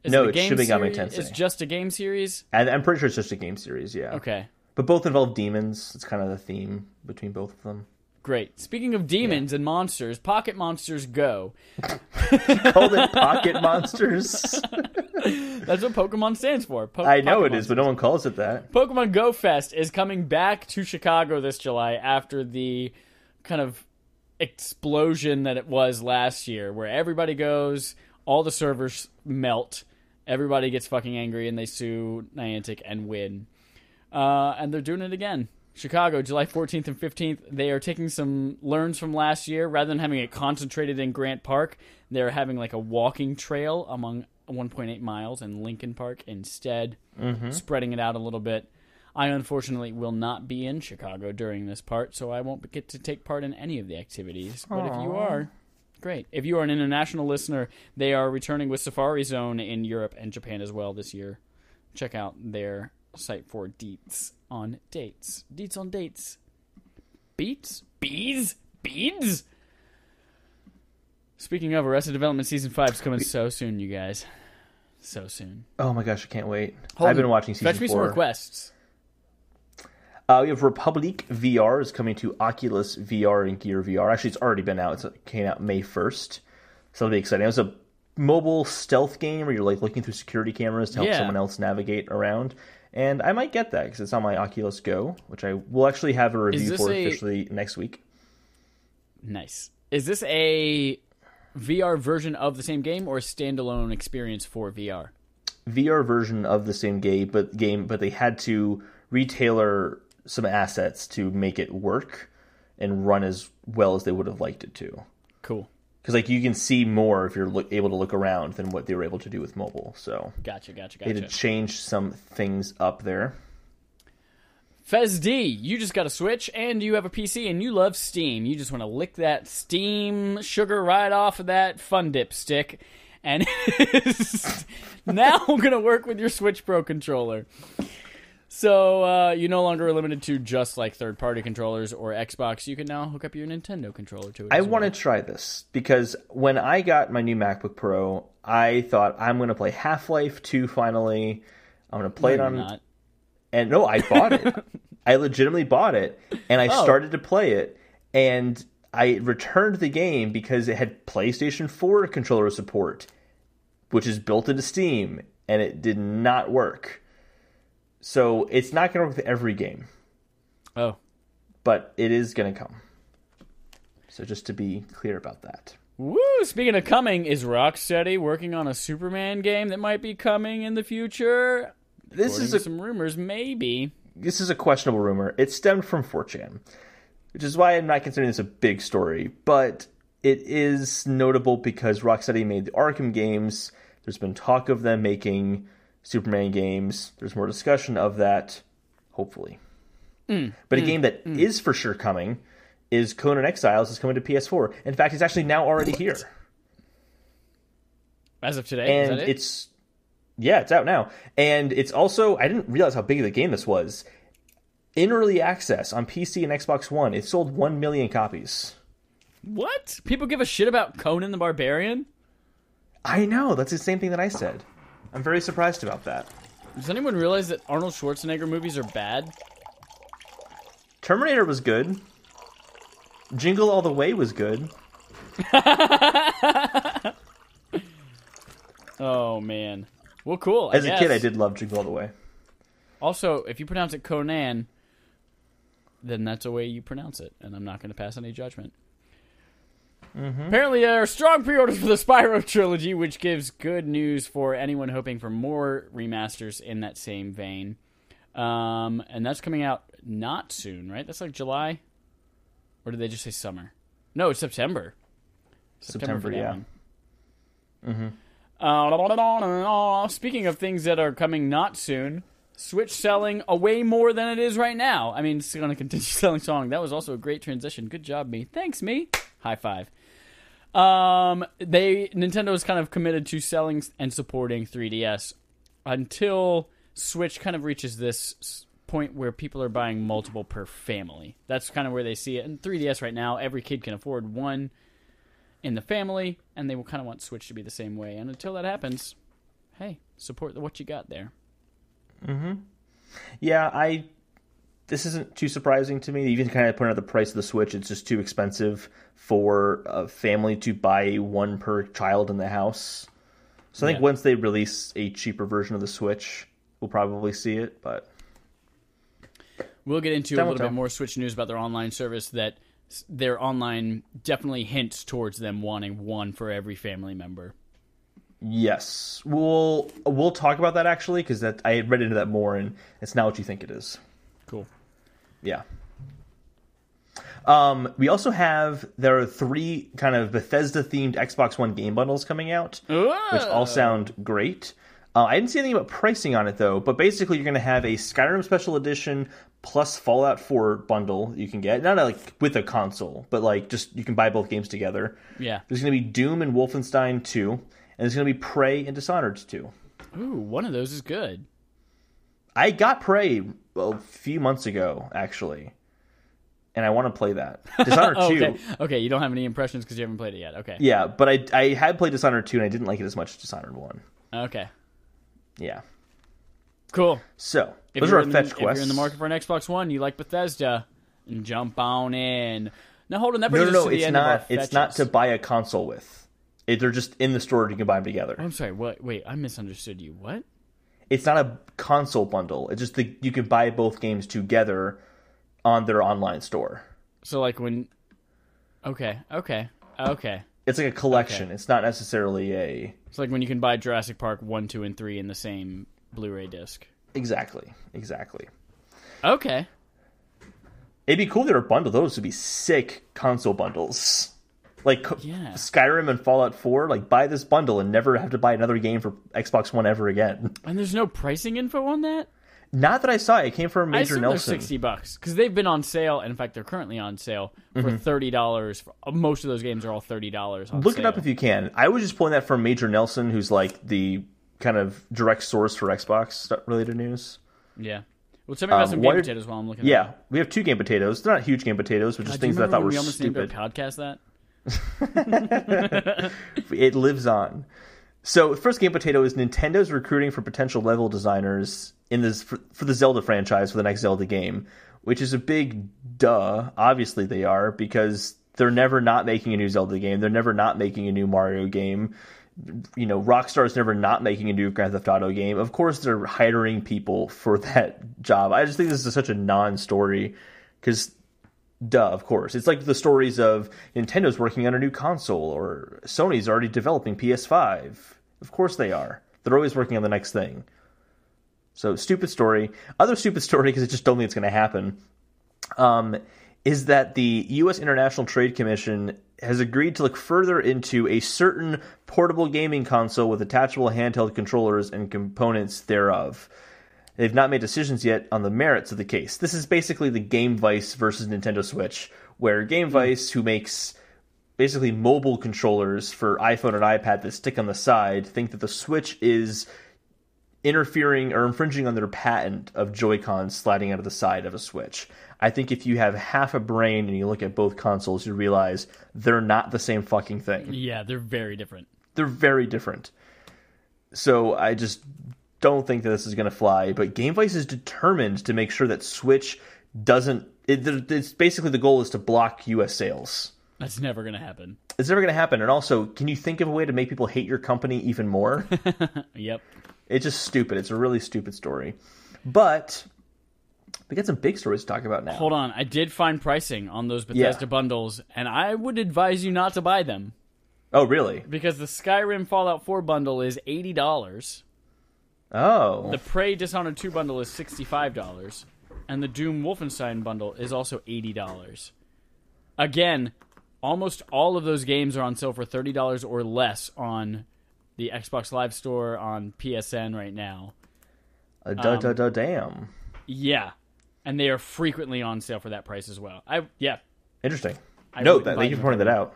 No, it's Shin Megami Tensei. It's just a game series? I'm pretty sure it's just a game series, yeah. Okay. But both involve demons. It's kind of the theme between both of them. Great. Speaking of demons and monsters, Pocket Monsters Go. You called it Pocket Monsters? That's what Pokemon stands for. I know it is, but no one calls it that. Pokemon Go Fest is coming back to Chicago this July after the kind of explosion that it was last year, where everybody goes, all the servers melt, everybody gets fucking angry, and they sue Niantic and win. And they're doing it again. Chicago, July 14th and 15th. They are taking some learns from last year. Rather than having it concentrated in Grant Park, they're having like a walking trail among 1.8 miles in Lincoln Park instead, spreading it out a little bit. I unfortunately will not be in Chicago during this part, so I won't get to take part in any of the activities. But if you are, great. If you are an international listener, they are returning with Safari Zone in Europe and Japan as well this year. Check out their site for deets on dates. Deets on dates. Beats? Bees? Beads? Speaking of, Arrested Development Season 5 is coming so soon, you guys. So soon. Oh my gosh, I can't wait. I've been watching Season 4. Fetch me some requests. We have Republic VR is coming to Oculus VR and Gear VR. Actually, it's already been out. It came out May 1st. So it'll be exciting. It's a mobile stealth game where you're like looking through security cameras to help someone else navigate around. And I might get that because it's on my Oculus Go, which I will actually have a review for officially next week. Nice. Is this a VR version of the same game or a standalone experience for VR? VR version of the same game, but they had to retailer some assets to make it work and run as well as they would have liked it to. Cool. Because like you can see more if you're able to look around than what they were able to do with mobile. So gotcha. They had to change some things up there. Fez D, you just got a Switch and you have a PC and you love Steam. You just want to lick that Steam sugar right off of that Fun Dip stick. And it's now going to work with your Switch Pro controller. So you no longer are limited to just like third-party controllers or Xbox. You can now hook up your Nintendo controller to it. I want to try this because when I got my new MacBook Pro, I thought I'm going to play Half-Life 2 finally. I'm going to play it on... Not. And no, I bought it. I legitimately bought it, and I started to play it, and I returned the game because it had PlayStation 4 controller support, which is built into Steam, and it did not work. So it's not going to work with every game. Oh. But it is going to come. So just to be clear about that. Woo! Speaking of coming, is Rocksteady working on a Superman game that might be coming in the future? This is some rumors, maybe. This is a questionable rumor. It stemmed from 4chan, which is why I'm not considering this a big story. But it is notable because Rocksteady made the Arkham games. There's been talk of them making Superman games. There's more discussion of that, hopefully. But a game that is for sure coming is Conan Exiles is coming to PS4. In fact, it's actually now already here. As of today? And is that it? it's out now. And it's also, I didn't realize how big of a game this was. In early access on PC and Xbox One, it sold 1 million copies. What? People give a shit about Conan the Barbarian? I know, that's the same thing that I said. I'm very surprised about that. Does anyone realize that Arnold Schwarzenegger movies are bad? Terminator was good. Jingle All the Way was good. Oh, man. Well, cool. As a kid, I did love Jingle All the Way. Also, if you pronounce it Conan, then that's the way you pronounce it, and I'm not going to pass any judgment. Apparently, there are strong pre-orders for the Spyro trilogy, which gives good news for anyone hoping for more remasters in that same vein. And that's coming out not soon, right? That's like July? Or did they just say summer? No, it's September. September, yeah. Speaking of things that are coming not soon, Switch selling way more than it is right now. I mean, it's going to continue selling strong. That was also a great transition. Good job, me. Thanks, me. High five. Nintendo is kind of committed to selling and supporting 3DS until Switch kind of reaches this point where people are buying multiple per family. That's kind of where they see it. And 3DS right now, every kid can afford one. in the family, and they will kind of want Switch to be the same way. And until that happens, hey, support what you got there. Mm-hmm. Yeah, this isn't too surprising to me. Even kind of put out the price of the Switch, it's just too expensive for a family to buy one per child in the house. So I think once they release a cheaper version of the Switch, we'll probably see it. But we'll get into a little bit more Switch news about their online service. That their online definitely hints towards them wanting one for every family member. Yes, we'll talk about that actually, because I had read into that more, and it's not what you think it is. Cool. Yeah. We also there are 3 kind of Bethesda-themed Xbox One game bundles coming out, which all sound great. I didn't see anything about pricing on it, though, but basically you're going to have a Skyrim Special Edition plus Fallout 4 bundle you can get. Not like with a console, but like just you can buy both games together. Yeah. There's going to be Doom and Wolfenstein 2, and there's going to be Prey and Dishonored 2. Ooh, one of those is good. I got Prey a few months ago, actually, and I want to play that. Dishonored 2. Okay, you don't have any impressions because you haven't played it yet. Okay. Yeah, but I had played Dishonored 2, and I didn't like it as much as Dishonored 1. Okay. Yeah. Cool. So, those are our fetch quests. If you're in the market for an Xbox One, you like Bethesda, and jump on in. Now, Holden, that brings us to the end of our fetches. It's not to buy a console with. They're just in the store, you can buy them together. I'm sorry, what? Wait, I misunderstood you. What? It's not a console bundle. It's just you can buy both games together on their online store. So, like when... Okay. It's like a collection. Okay. It's not necessarily a... It's like when you can buy Jurassic Park 1, 2, and 3 in the same Blu-ray disc. Exactly. Okay. It'd be cool if they were bundled. Those would be sick console bundles. Like Skyrim and Fallout 4, like buy this bundle and never have to buy another game for Xbox One ever again. And there's no pricing info on that? Not that I saw. It came from Major Nelson. They're $60 because they've been on sale. And in fact, they're currently on sale for $30. Most of those games are all $30. Look it up if you can. I was just pulling that from Major Nelson, who's like the kind of direct source for Xbox related news. Yeah. Well, tell me about some game potatoes while I'm looking. Yeah, we have 2 game potatoes. They're not huge game potatoes, but just things that I thought were stupid. We almost named our podcast that. It lives on. So, first game potato is Nintendo's recruiting for potential level designers in this for the Zelda franchise for the next Zelda game, which is a big duh. Obviously, they are, because they're never not making a new Zelda game. They're never not making a new Mario game. You know, Rockstar's never not making a new Grand Theft Auto game. Of course, they're hiring people for that job. I just think this is such a non-story, because duh, of course. It's like the stories of Nintendo's working on a new console, or Sony's already developing PS5. Of course they are. They're always working on the next thing. So, stupid story. Other stupid story, because I just don't think it's going to happen, is that the U.S. International Trade Commission has agreed to look further into a certain portable gaming console with attachable handheld controllers and components thereof. They've not made decisions yet on the merits of the case. This is basically the Game Vice versus Nintendo Switch, where Game Vice, who makes basically mobile controllers for iPhone and iPad that stick on the side, think that the Switch is interfering or infringing on their patent of Joy-Cons sliding out of the side of a Switch. I think if you have half a brain and you look at both consoles, you realize they're not the same fucking thing. Yeah, they're very different. They're very different. So I just don't think that this is going to fly, but Game Vice is determined to make sure that Switch doesn't... It's basically the goal is to block U.S. sales. That's never going to happen. It's never going to happen. And also, can you think of a way to make people hate your company even more? Yep. It's just stupid. It's a really stupid story. But we got some big stories to talk about now. Hold on. I did find pricing on those Bethesda bundles, and I would advise you not to buy them. Oh, really? Because the Skyrim Fallout 4 bundle is $80. Oh. The Prey Dishonored 2 bundle is $65. And the Doom Wolfenstein bundle is also $80. Again, almost all of those games are on sale for $30 or less on the Xbox Live Store, on PSN right now. Damn. Yeah. And they are frequently on sale for that price as well. Interesting. Note that. Thank you for pointing that out.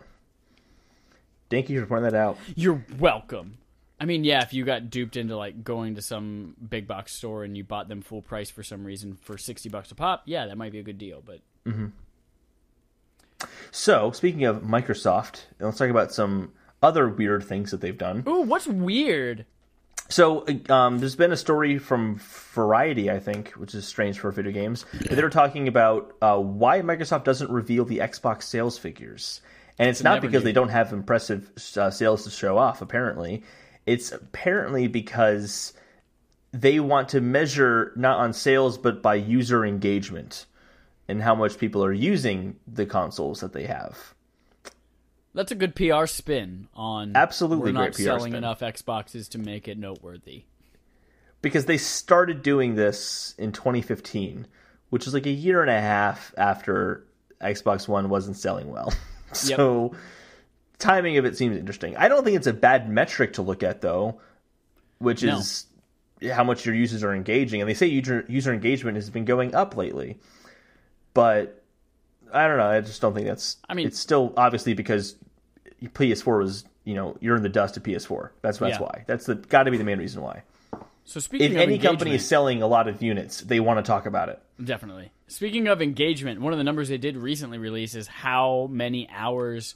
Thank you for pointing that out. You're welcome. I mean, yeah, if you got duped into like going to some big box store and you bought them full price for some reason for $60 a pop, yeah, that might be a good deal. But So, speaking of Microsoft, let's talk about some other weird things that they've done. Ooh, what's weird? So, there's been a story from Variety, I think, which is strange for video games. But they were talking about why Microsoft doesn't reveal the Xbox sales figures. And it's not because they don't have impressive sales to show off, apparently. It's apparently because they want to measure not on sales, but by user engagement and how much people are using the consoles that they have. That's a good PR spin on absolutely we're not great PR selling spin. enough Xboxes to make it noteworthy. Because they started doing this in 2015, which is like a year and a half after Xbox One wasn't selling well. So timing of it seems interesting. I don't think it's a bad metric to look at, though, which is how much your users are engaging. And they say user engagement has been going up lately. But I don't know. I just don't think that's... I mean, it's still obviously because PS4 was, you're in the dust of PS4. That's why. That's got to be the main reason why. So speaking if any company is selling a lot of units, they want to talk about it. Definitely. Speaking of engagement, one of the numbers they did recently release is how many hours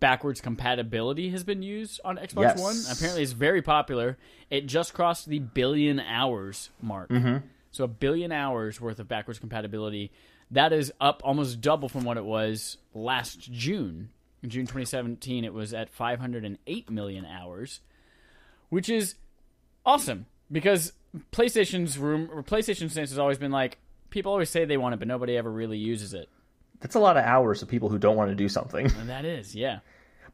backwards compatibility has been used on Xbox One. Apparently it's very popular. It just crossed the 1 billion hours mark. Mm-hmm. So 1 billion hours worth of backwards compatibility. That is up almost double from what it was last June. In June 2017, it was at 508 million hours, which is awesome because PlayStation's stance has always been like, people always say they want it, but nobody ever really uses it. That's a lot of hours of people who don't want to do something. And that is, yeah.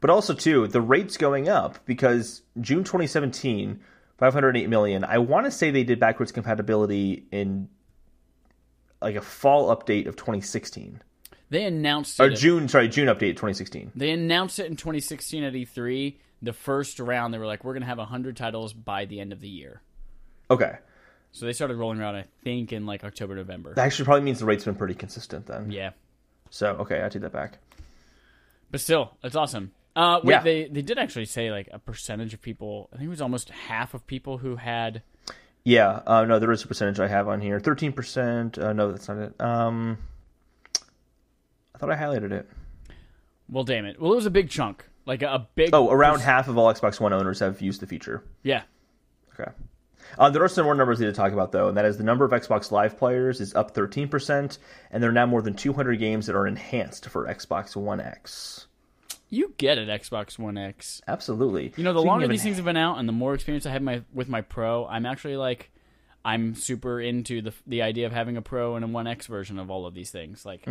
But also, too, the rate's going up because June 2017, 508 million. I want to say they did backwards compatibility in like a fall update of 2016. They announced it. Or June update 2016. They announced it in 2016 at E3. The first round, they were like, we're going to have 100 titles by the end of the year. Okay. So they started rolling around, I think, in like October, November. That actually probably means the rate's been pretty consistent then. Yeah. So, okay, I take that back. But still, it's awesome. They did actually say like a percentage of people, I think it was almost half of people who had... Yeah, no, there is a percentage I have on here. 13%. No, that's not it. I thought I highlighted it. Well, damn it. Well, it was a big chunk. Like a big... Oh, around half of all Xbox One owners have used the feature. Yeah. Okay. There are some more numbers we need to talk about, though, and that is the number of Xbox Live players is up 13%, and there are now more than 200 games that are enhanced for Xbox One X. You get it, Xbox One X. Absolutely. The longer these things have been out and the more experience I have with my Pro, I'm actually like, I'm super into the idea of having a Pro and a One X version of all of these things. Like,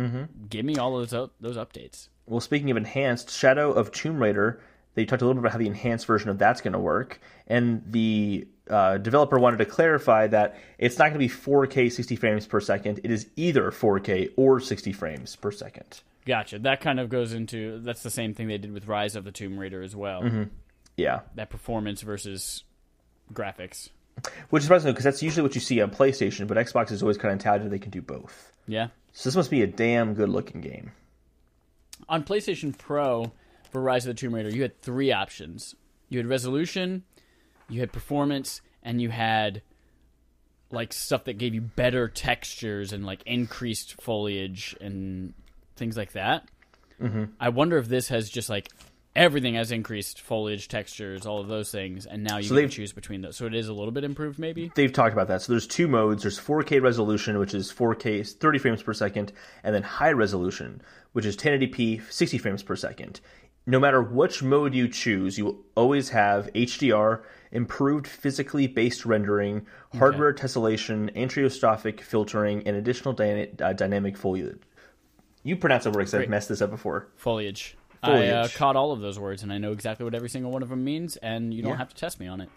give me all of those updates. Well, speaking of enhanced, Shadow of Tomb Raider, they talked a little bit about how the enhanced version of that's going to work, and the developer wanted to clarify that it's not going to be 4K 60 frames per second. It is either 4K or 60 frames per second. Gotcha. That kind of goes into... That's the same thing they did with Rise of the Tomb Raider as well. Mm-hmm. Yeah. That performance versus graphics. Which is fascinating because that's usually what you see on PlayStation, but Xbox is always kind of touted they can do both. Yeah. So this must be a damn good-looking game. On PlayStation Pro, for Rise of the Tomb Raider, you had 3 options. You had resolution, you had performance, and you had like stuff that gave you better textures and like increased foliage and things like that. Mm-hmm. I wonder if this has just like everything has increased foliage, textures, all of those things, and now you can choose between those. So it is a little bit improved, maybe? They've talked about that. So there's 2 modes. There's 4K resolution, which is 4K 30 frames per second, and then high resolution, which is 1080p 60 frames per second. No matter which mode you choose, you will always have HDR, improved physically based rendering, hardware tessellation, anisotropic filtering, and additional dynamic foliage. You pronounce that word because I've messed this up before. Foliage. I caught all of those words, and I know exactly what every single one of them means, and you don't have to test me on it.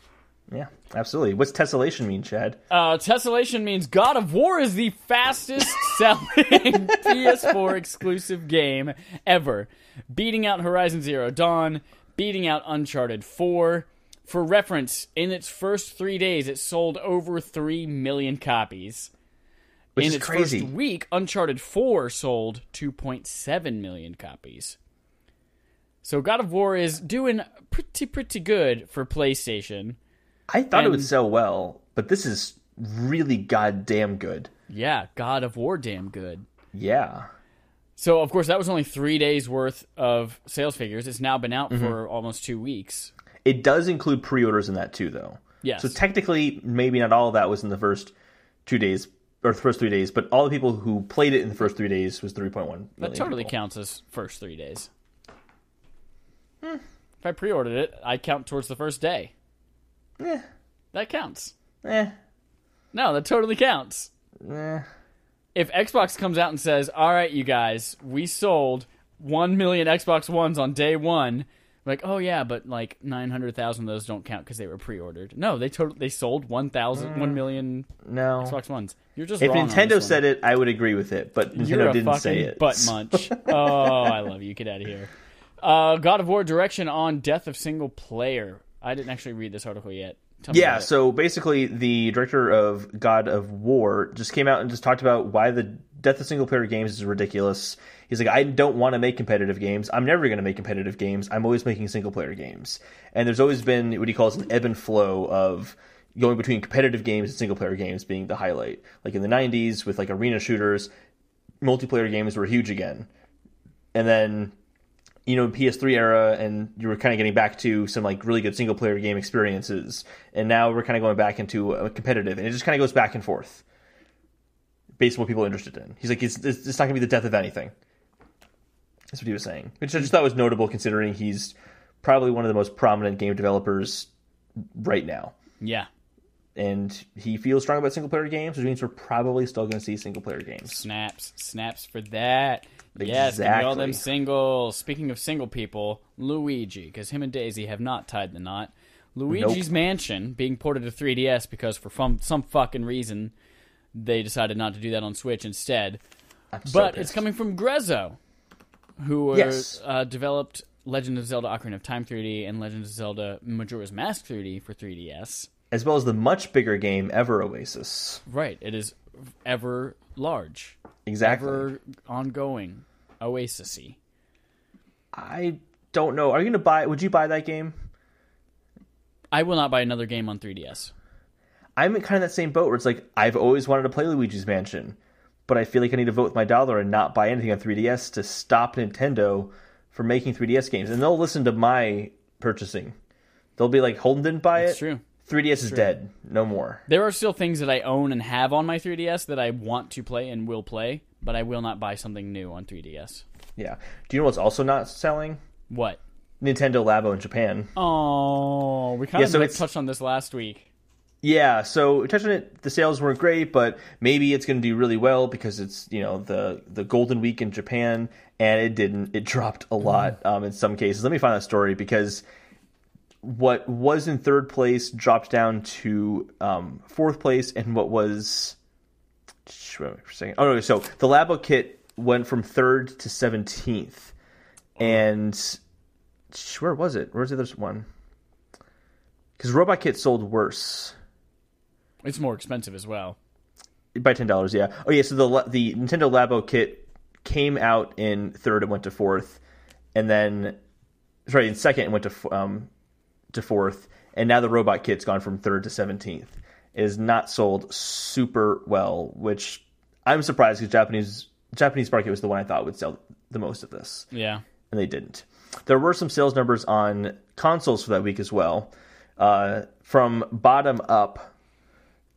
Yeah, absolutely. What's tessellation mean, Chad? Tessellation means God of War is the fastest-selling PS4 exclusive game ever, beating out Horizon Zero Dawn, beating out Uncharted 4. For reference, in its first 3 days, it sold over 3 million copies. Which in is its crazy. first week, Uncharted 4 sold 2.7 million copies. So God of War is doing pretty good for PlayStation. I thought it would sell well, but this is really goddamn good. Yeah, God of War damn good. Yeah. So, of course, that was only 3 days worth of sales figures. It's now been out for almost 2 weeks. It does include pre-orders in that, too, though. Yes. So, technically, maybe not all of that was in the first 2 days, or the first 3 days, but all the people who played it in the first 3 days was 3.1 million. That totally counts as first 3 days. If I pre-ordered it, I count towards the first day. Yeah. That counts. No, that totally counts. If Xbox comes out and says, all right, you guys, we sold 1 million Xbox Ones on day one, like, oh yeah, but like 900,000 of those don't count because they were pre-ordered. No, they sold 1 million Xbox Ones. You're just if wrong Nintendo said it, I would agree with it, but Nintendo didn't say it. Butt munch. Oh, I love you. Get out of here. God of War direction on death of single player. I didn't actually read this article yet. Yeah, so basically the director of God of War just came out and just talked about why the death of single-player games is ridiculous. He's like, I don't want to make competitive games. I'm never going to make competitive games. I'm always making single-player games. And there's always been what he calls an ebb and flow of going between competitive games and single-player games being the highlight. Like in the 90s with like arena shooters, multiplayer games were huge again. And then PS3 era, and you were kind of getting back to some like really good single player game experiences, and now we're kind of going back into a competitive, and it just kind of goes back and forth based on what people are interested in. He's like, it's not going to be the death of anything. That's what he was saying, which I just thought was notable considering he's probably one of the most prominent game developers right now. Yeah. And he feels strong about single player games, which means we're probably still going to see single player games. Snaps for that. Exactly. Yes, give me all them singles. Speaking of single people, Luigi, because him and Daisy have not tied the knot. Luigi's Mansion being ported to 3DS because for some fucking reason they decided not to do that on Switch instead. But it's coming from Grezzo, who developed Legend of Zelda Ocarina of Time 3D and Legend of Zelda Majora's Mask 3D for 3DS. As well as the much bigger game, Ever Oasis. Right, it is ever large. Exactly. Ever ongoing. Oasis-y. I don't know. Are you going to buy... Would you buy that game? I will not buy another game on 3DS. I'm in kind of that same boat where it's like, I've always wanted to play Luigi's Mansion, but I feel like I need to vote with my dollar and not buy anything on 3DS to stop Nintendo from making 3DS games. And they'll listen to my purchasing. They'll be like, Holden didn't buy it? That's true. 3DS is dead. No more. There are still things that I own and have on my 3DS that I want to play and will play, but I will not buy something new on 3DS. Yeah. Do you know what's also not selling? What? Nintendo Labo in Japan. Oh, we kind of touched on this last week. Yeah, so we touched on it. The sales weren't great, but maybe it's going to do really well because it's the Golden Week in Japan, and it didn't. It dropped a lot in some cases. Let me find that story because what was in third place dropped down to fourth place, and what was... Wait for a second. Oh, no, so the Labo kit went from 3rd to 17th. And where was it? Where's the other one? Because Robot Kit sold worse. It's more expensive as well. By $10, yeah. Oh, yeah, so the Nintendo Labo kit came out in 3rd and went to 4th. And then... Sorry, in 2nd and went to 4th. And now the Robot Kit's gone from 3rd to 17th. It is not sold super well, which I'm surprised because Japanese market was the one I thought would sell the most of this. Yeah. And they didn't. There were some sales numbers on consoles for that week as well. From bottom up,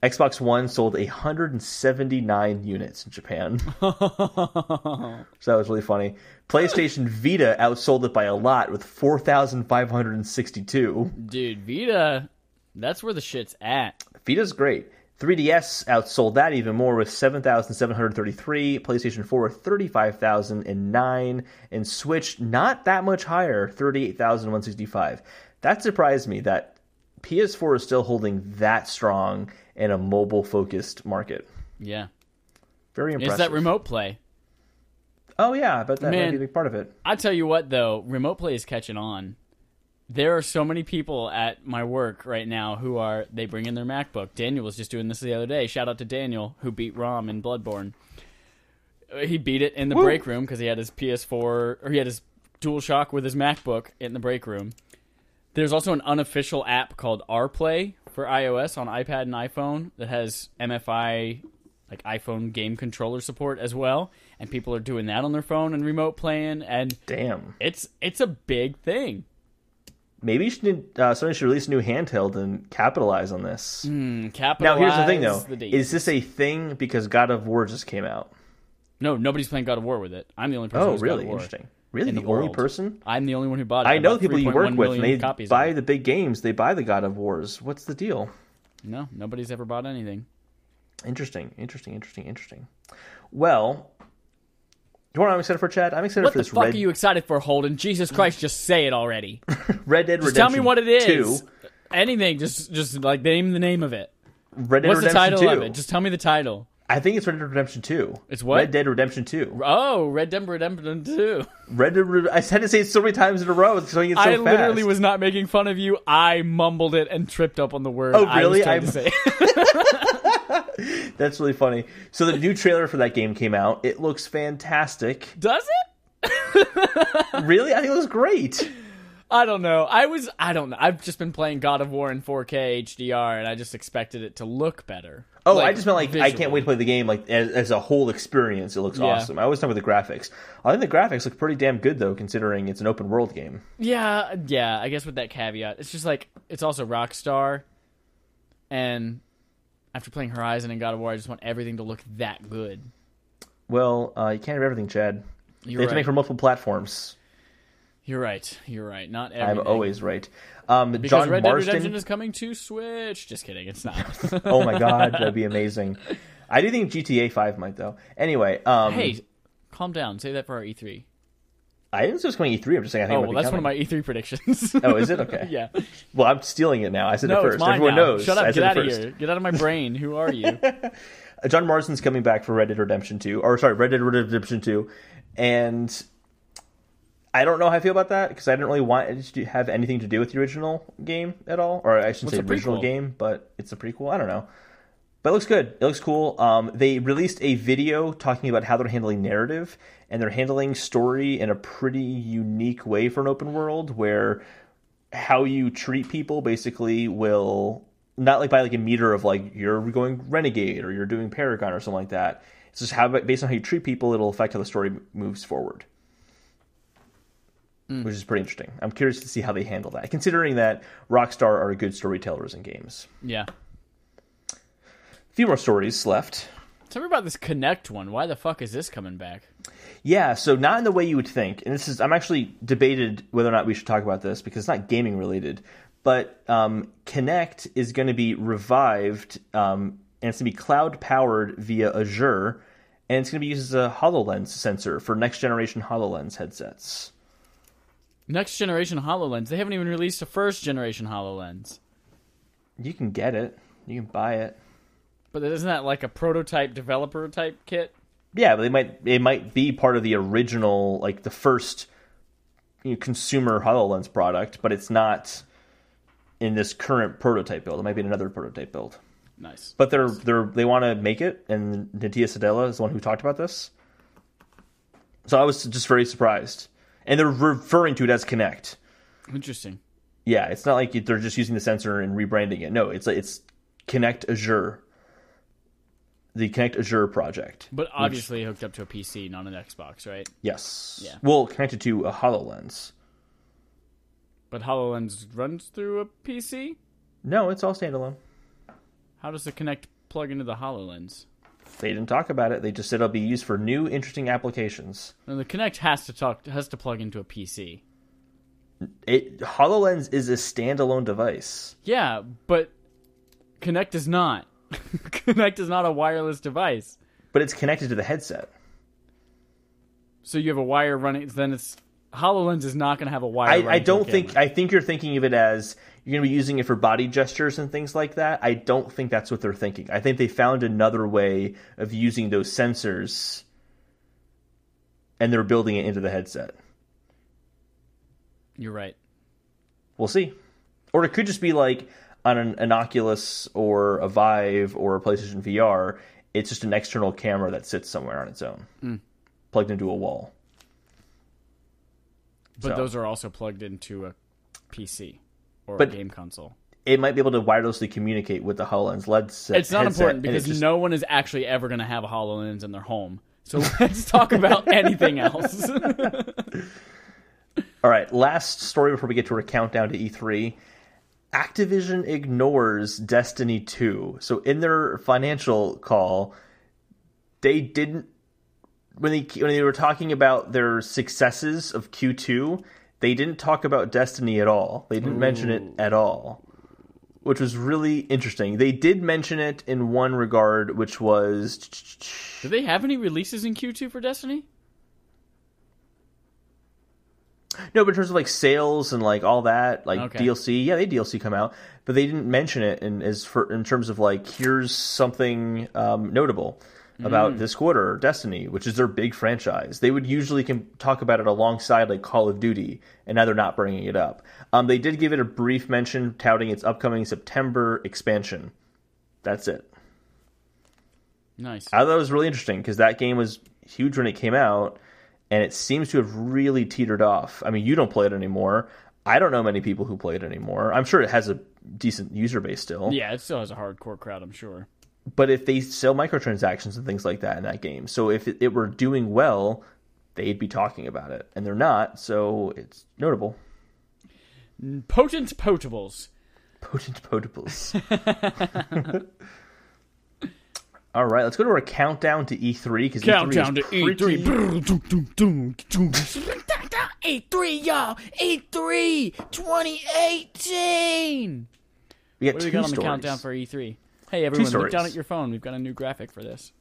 Xbox One sold 179 units in Japan. So that was really funny. PlayStation Vita outsold it by a lot with 4,562. Dude, Vita, that's where the shit's at. Vita's great. 3DS outsold that even more with 7,733. PlayStation 4, 35,009. And Switch, not that much higher, 38,165. That surprised me that PS4 is still holding that strong in a mobile-focused market. Yeah. Very impressive. It's that remote play. Oh, yeah. I bet that might be a big part of it. I tell you what, though, remote play is catching on. There are so many people at my work right now who they bring in their MacBook. Daniel was just doing this the other day. Shout out to Daniel, who beat Rom in Bloodborne. He beat it in the break room because he had his PS4, or he had his DualShock with his MacBook in the break room. There's also an unofficial app called RPlay for iOS on iPad and iPhone that has MFI like iPhone game controller support as well, and people are doing that on their phone and remote playing. And damn, it's a big thing. Maybe Sony should release a new handheld and capitalize on this. Capitalize. Now, here's the thing, though: is this a thing because God of War just came out? No, nobody's playing God of War with it. I'm the only person. Oh, really? Interesting. Really, the only person? I'm the only one who bought it. I know the people you work with, and they buy the big games. They buy the God of Wars. What's the deal? No, nobody's ever bought anything. Interesting. Well, you know what I'm excited for, Chad? I'm excited for this. What the fuck are you excited for, Holden? Jesus Christ, just say it already. Red Dead Redemption 2. Just tell me what it is. 2. Anything, just like name the name of it. Red Dead What's Redemption the title 2. of it? Just tell me the title. I think it's Red Dead Redemption 2. It's what? Red Dead Redemption 2. Oh, Red Dead Redemption 2. I had to say it so many times in a row. It's so fast. I literally was not making fun of you. I mumbled it and tripped up on the word. Oh, really? I was trying to say. That's really funny. So the new trailer for that game came out. It looks fantastic. Does it? Really? I think it looks great. I don't know. I don't know. I've just been playing God of War in 4K HDR, and I just expected it to look better. Oh, I just meant like visually. I can't wait to play the game like as a whole experience. It looks awesome. I always talk about the graphics. I think the graphics look pretty damn good though, considering it's an open world game. Yeah. I guess with that caveat, it's just like it's also Rockstar, and after playing Horizon and God of War, I just want everything to look that good. Well, you can't have everything, Chad. They have to make for multiple platforms. You're right. Not everything. I'm always right. Because John Red Dead Marston Redemption is coming to Switch. Just kidding, it's not. Oh my god, that'd be amazing. I do think GTA 5 might though. Anyway, hey, calm down. Say that for our E3. I didn't say it was coming E3. I'm just saying I think it might be that's coming. one of my E3 predictions. Oh, is it? Okay. Yeah. Well, I'm stealing it now. I said it first. It's mine Everyone now. knows. Shut up. Get out of here. Get out of my brain. Who are you? John Marston's coming back for Red Dead Redemption 2. Red Dead Redemption 2. And I don't know how I feel about that because I didn't really want it to have anything to do with the original game at all. Or I shouldn't say original game, but it's a prequel. I don't know. But it looks good. It looks cool. They released a video talking about how they're handling narrative, and they're handling story in a pretty unique way for an open world where how you treat people basically will not like by like a meter of like you're going renegade or you're doing Paragon or something like that. It's just how based on how you treat people, it'll affect how the story moves forward. Which is pretty interesting. I'm curious to see how they handle that, considering that Rockstar are good storytellers in games. Yeah. A few more stories left. Tell me about this Kinect one. Why the fuck is this coming back? Yeah, so not in the way you would think. And I'm actually debated whether or not we should talk about this because it's not gaming related. But Kinect is going to be revived, and it's going to be cloud powered via Azure, and it's going to be used as a HoloLens sensor for next generation HoloLens headsets. Next generation HoloLens? They haven't even released a first generation HoloLens. You can get it. You can buy it. But isn't that like a prototype developer type kit? Yeah, but it might be part of the original, like the first consumer HoloLens product, but it's not in this current prototype build. It might be in another prototype build. Nice. But they want to make it, and Natia Sadela is the one who talked about this. So I was just very surprised. And they're referring to it as Kinect. Interesting. Yeah, it's not like they're just using the sensor and rebranding it. No, it's Kinect Azure. The Kinect Azure project. But obviously hooked up to a PC, not an Xbox, right? Yes. Yeah. Well, connected to a HoloLens. But HoloLens runs through a PC? No, it's all standalone. How does the Kinect plug into the HoloLens? They didn't talk about it. They just said it'll be used for new, interesting applications. And the Kinect has to plug into a PC. HoloLens is a standalone device. Yeah, but Kinect is not. Kinect is not a wireless device. But it's connected to the headset. So you have a wire running. Then HoloLens is not going to have a wire. I don't think. I think you're thinking of it as you're going to be using it for body gestures and things like that. I don't think that's what they're thinking. I think they found another way of using those sensors, and they're building it into the headset. You're right. We'll see. Or it could just be like on an Oculus or a Vive or a PlayStation VR. It's just an external camera that sits somewhere on its own, plugged into a wall. But those are also plugged into a PC or a game console. it might be able to wirelessly communicate with the HoloLens headset. It's not important because no one is actually ever going to have a HoloLens in their home. So let's talk about anything else. All right, last story before we get to our countdown to E3. Activision ignores Destiny 2. So in their financial call, they didn't when they were talking about their successes of Q2, they didn't talk about Destiny at all. They didn't mention it at all, which was really interesting. They did mention it in one regard, which was... Do they have any releases in Q2 for Destiny? No, but in terms of like sales and like all that, like Okay. DLC, yeah, they DLC come out, but they didn't mention it in terms of like here's something notable about this quarter, Destiny, which is their big franchise. They would usually talk about it alongside like Call of Duty, and now they're not bringing it up. They did give it a brief mention, touting its upcoming September expansion. That's it. Nice. I thought it was really interesting because that game was huge when it came out, and it seems to have really teetered off. I mean, you don't play it anymore. I don't know many people who play it anymore. I'm sure it has a decent user base still. Yeah, it still has a hardcore crowd, I'm sure. But if they sell microtransactions and things like that in that game, so if it were doing well, they'd be talking about it. And they're not, so it's notable. Potent potables. Potent potables. All right, let's go to our countdown to E3. Countdown to E3. E3, y'all. E3 2018. We got What do we two got on the stories. countdown for E3? Hey, everyone, look down at your phone. We've got a new graphic for this.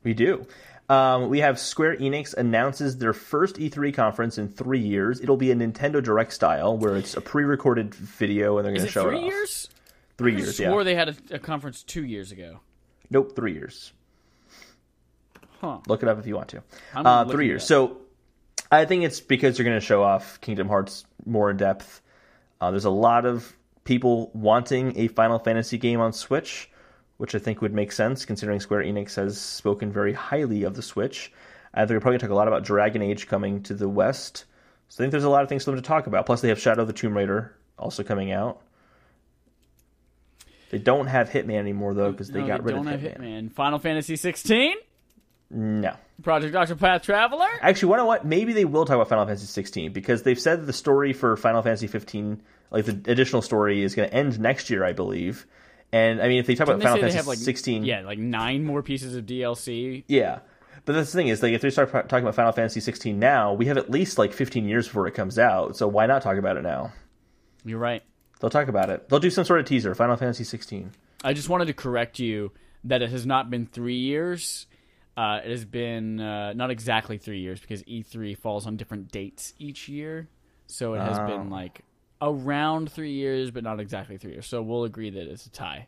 We do. We have Square Enix announces their first E3 conference in 3 years. It'll be a Nintendo Direct style, where it's a pre-recorded video and they're going to show it off. 3 years? 3 years, yeah. I swore they had a conference 2 years ago. Nope, 3 years. Huh. Look it up if you want to. I'm 3 years. So I think it's because they're going to show off Kingdom Hearts more in depth. There's a lot of people wanting a Final Fantasy game on Switch, which I think would make sense considering Square Enix has spoken very highly of the Switch. I think they're probably going to talk a lot about Dragon Age coming to the West. So I think there's a lot of things for them to talk about. Plus they have Shadow of the Tomb Raider also coming out. They don't have Hitman anymore, though, because they got rid of Hitman. They don't have Hitman. Final Fantasy 16? No. Project Octopath Traveler? Actually, you know what? Maybe they will talk about Final Fantasy 16, because they've said that the story for Final Fantasy 15, like the additional story, is going to end next year, I believe. And, I mean, if they talk about Final Fantasy 16... Yeah, like 9 more pieces of DLC. Yeah. But that's the thing is, like, if they start talking about Final Fantasy 16 now, we have at least, like, 15 years before it comes out, so why not talk about it now? You're right. They'll talk about it. They'll do some sort of teaser, Final Fantasy 16. I just wanted to correct you that it has not been 3 years. It has been not exactly 3 years because E3 falls on different dates each year. So it has been like around 3 years, but not exactly 3 years. So we'll agree that it's a tie.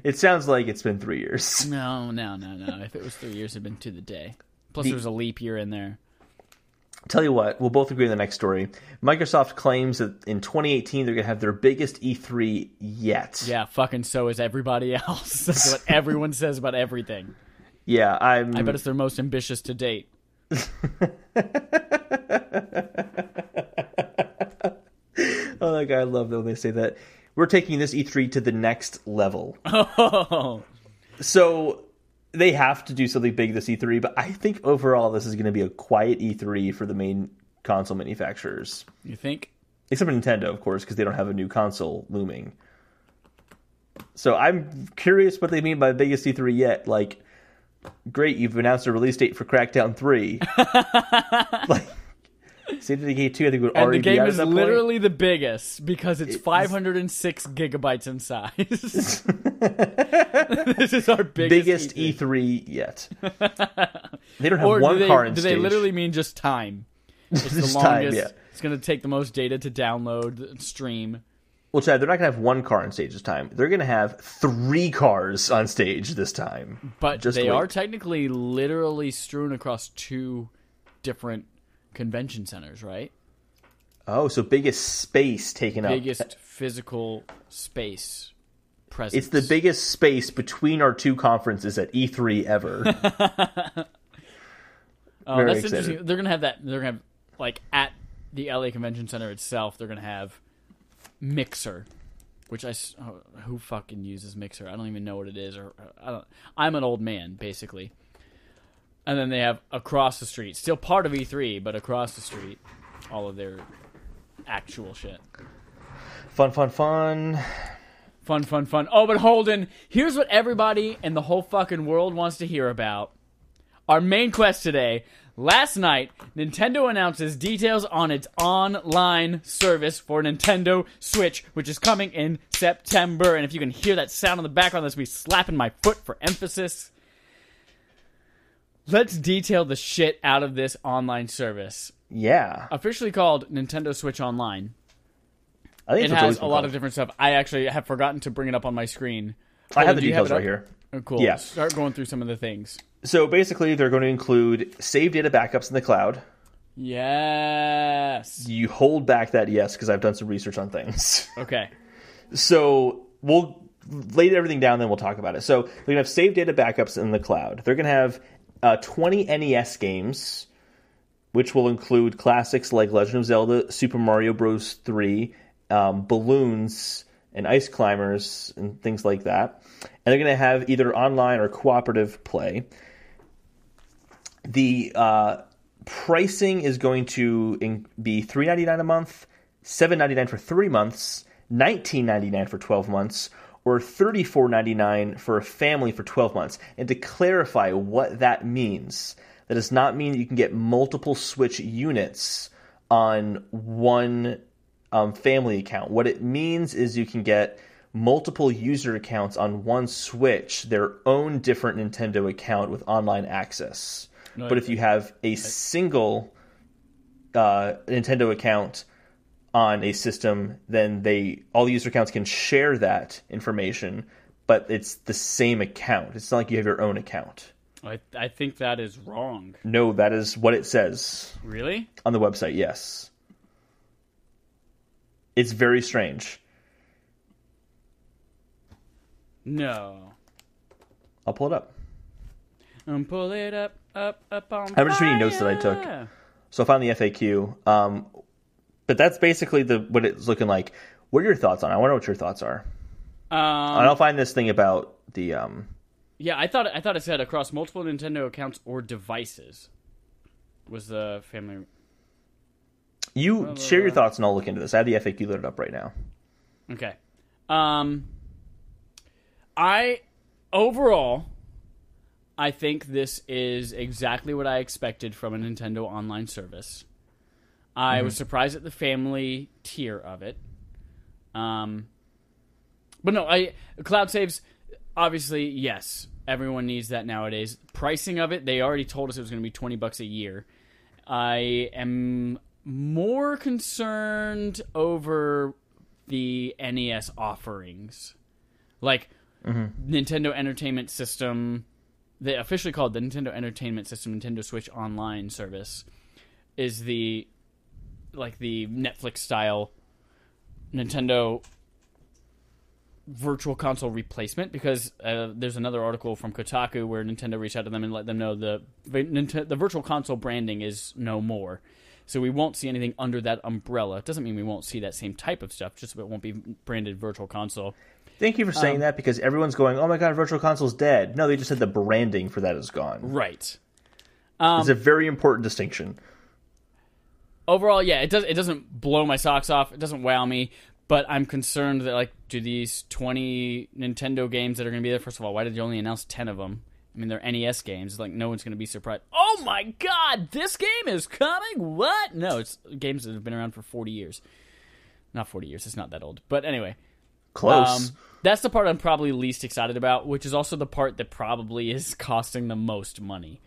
It sounds like it's been 3 years. No. If it was 3 years, it'd been to the day. Plus, there was a leap year in there. Tell you what, we'll both agree on the next story. Microsoft claims that in 2018 they're going to have their biggest E3 yet. Yeah, fucking so is everybody else. That's what everyone says about everything. Yeah, I bet it's their most ambitious to date. Oh, my God, I love that when they say that. We're taking this E3 to the next level. Oh. So they have to do something big this E3, but I think overall this is going to be a quiet E3 for the main console manufacturers. You think? Except for Nintendo, of course, because they don't have a new console looming. So I'm curious what they mean by biggest E3 yet. Like, great, you've announced a release date for Crackdown 3. Like, State of Decay 2, I think, would And already the be game out is at that literally the biggest because it's 506 gigabytes in size. This is our biggest E3 yet. They don't have or one car in do stage. they literally mean just time? It's the Just longest. time, yeah. It's going to take the most data to download and stream. Well, Chad, they're not going to have one car on stage this time. They're going to have 3 cars on stage this time. But Just they wait. are technically literally strewn across 2 different convention centers, right? Oh, so biggest space taken up. Biggest physical space presence. It's the biggest space between our 2 conferences at E3 ever. Oh, Very that's excited. interesting. They're gonna have that. They're gonna have like at the LA Convention Center itself. They're gonna have Mixer, which who fucking uses Mixer? I don't even know what it is, I'm an old man basically. And then they have across the street, still part of E3, but across the street, all of their actual shit. Fun. Fun. Oh, but Holden, here's what everybody in the whole fucking world wants to hear about. Our main quest today. Last night, Nintendo announces details on its online service for Nintendo Switch, which is coming in September. And if you can hear that sound in the background, that's me slapping my foot for emphasis. Let's detail the shit out of this online service. Yeah. Officially called Nintendo Switch Online. I think it has a lot of different stuff. I actually have forgotten to bring it up on my screen. I have the details right here. Oh, cool. Yeah. Start going through some of the things. So basically, they're going to include save data backups in the cloud. Yes. You hold back that yes, because I've done some research on things. Okay. So we'll lay everything down, then we'll talk about it. So they're going to have save data backups in the cloud. They're going to have 20 NES games, which will include classics like Legend of Zelda, Super Mario Bros. 3, Balloons, and Ice Climbers, and things like that. And they're going to have either online or cooperative play. The pricing is going to be $3.99 a month, $7.99 for 3 months, $19.99 for 12 months, or $34.99 for a family for 12 months. And to clarify what that means, that does not mean that you can get multiple Switch units on one family account. What it means is you can get multiple user accounts on one Switch, their own different Nintendo account with online access. No, but if you have a single Nintendo account on a system, then all the user accounts can share that information, but it's the same account. It's not like you have your own account. I think that is wrong. No, that is what it says. Really? On the website, yes. It's very strange. No. I'll pull it up. Pull it up on I'm just reading notes that I took. So I found the FAQ. But that's basically what it's looking like. What are your thoughts on it? I wonder what your thoughts are. And I'll find this thing about the... Yeah, I thought it said across multiple Nintendo accounts or devices was the family... You share your thoughts and I'll look into this. I have the FAQ loaded up right now. Okay. Overall, I think this is exactly what I expected from a Nintendo online service. I was surprised at the family tier of it. But no, cloud saves, obviously, yes. Everyone needs that nowadays. Pricing of it, they already told us it was going to be $20 a year. I am more concerned over the NES offerings. Like, Nintendo Entertainment System, they officially called the Nintendo Entertainment System Nintendo Switch Online service, is the Netflix style Nintendo virtual console replacement, because there's another article from Kotaku where Nintendo reached out to them and let them know the virtual console branding is no more. So we won't see anything under that umbrella. It doesn't mean we won't see that same type of stuff, just it won't be branded virtual console. Thank you for saying that, because everyone's going, oh my god, virtual console's dead. No, they just said the branding for that is gone. Right. It's a very important distinction. Overall, yeah, it doesn't blow my socks off. It doesn't wow me, but I'm concerned that, do these 20 Nintendo games that are going to be there, first of all, why did you only announce 10 of them? I mean, they're NES games. No one's going to be surprised. Oh my god, this game is coming? What? No, it's games that have been around for 40 years. Not 40 years, it's not that old. But anyway. Close. That's the part I'm probably least excited about, which is also the part that probably is costing the most money.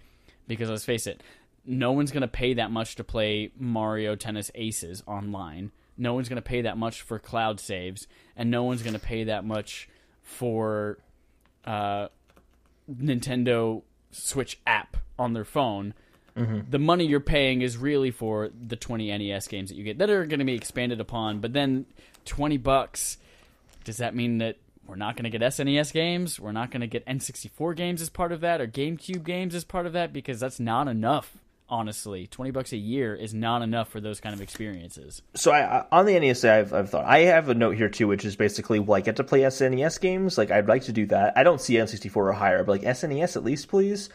Because let's face it, no one's going to pay that much to play Mario Tennis Aces online. No one's going to pay that much for cloud saves. And no one's going to pay that much for Nintendo Switch app on their phone. The money you're paying is really for the 20 NES games that you get that are going to be expanded upon. But then $20, does that mean that we're not going to get SNES games? We're not going to get N64 games as part of that, or GameCube games as part of that? Because that's not enough honestly. $20 a year is not enough for those kind of experiences. So on the NES, I've thought. I have a note here, too, which is basically, I get to play SNES games. I'd like to do that. I don't see N64 or higher, but SNES at least, please.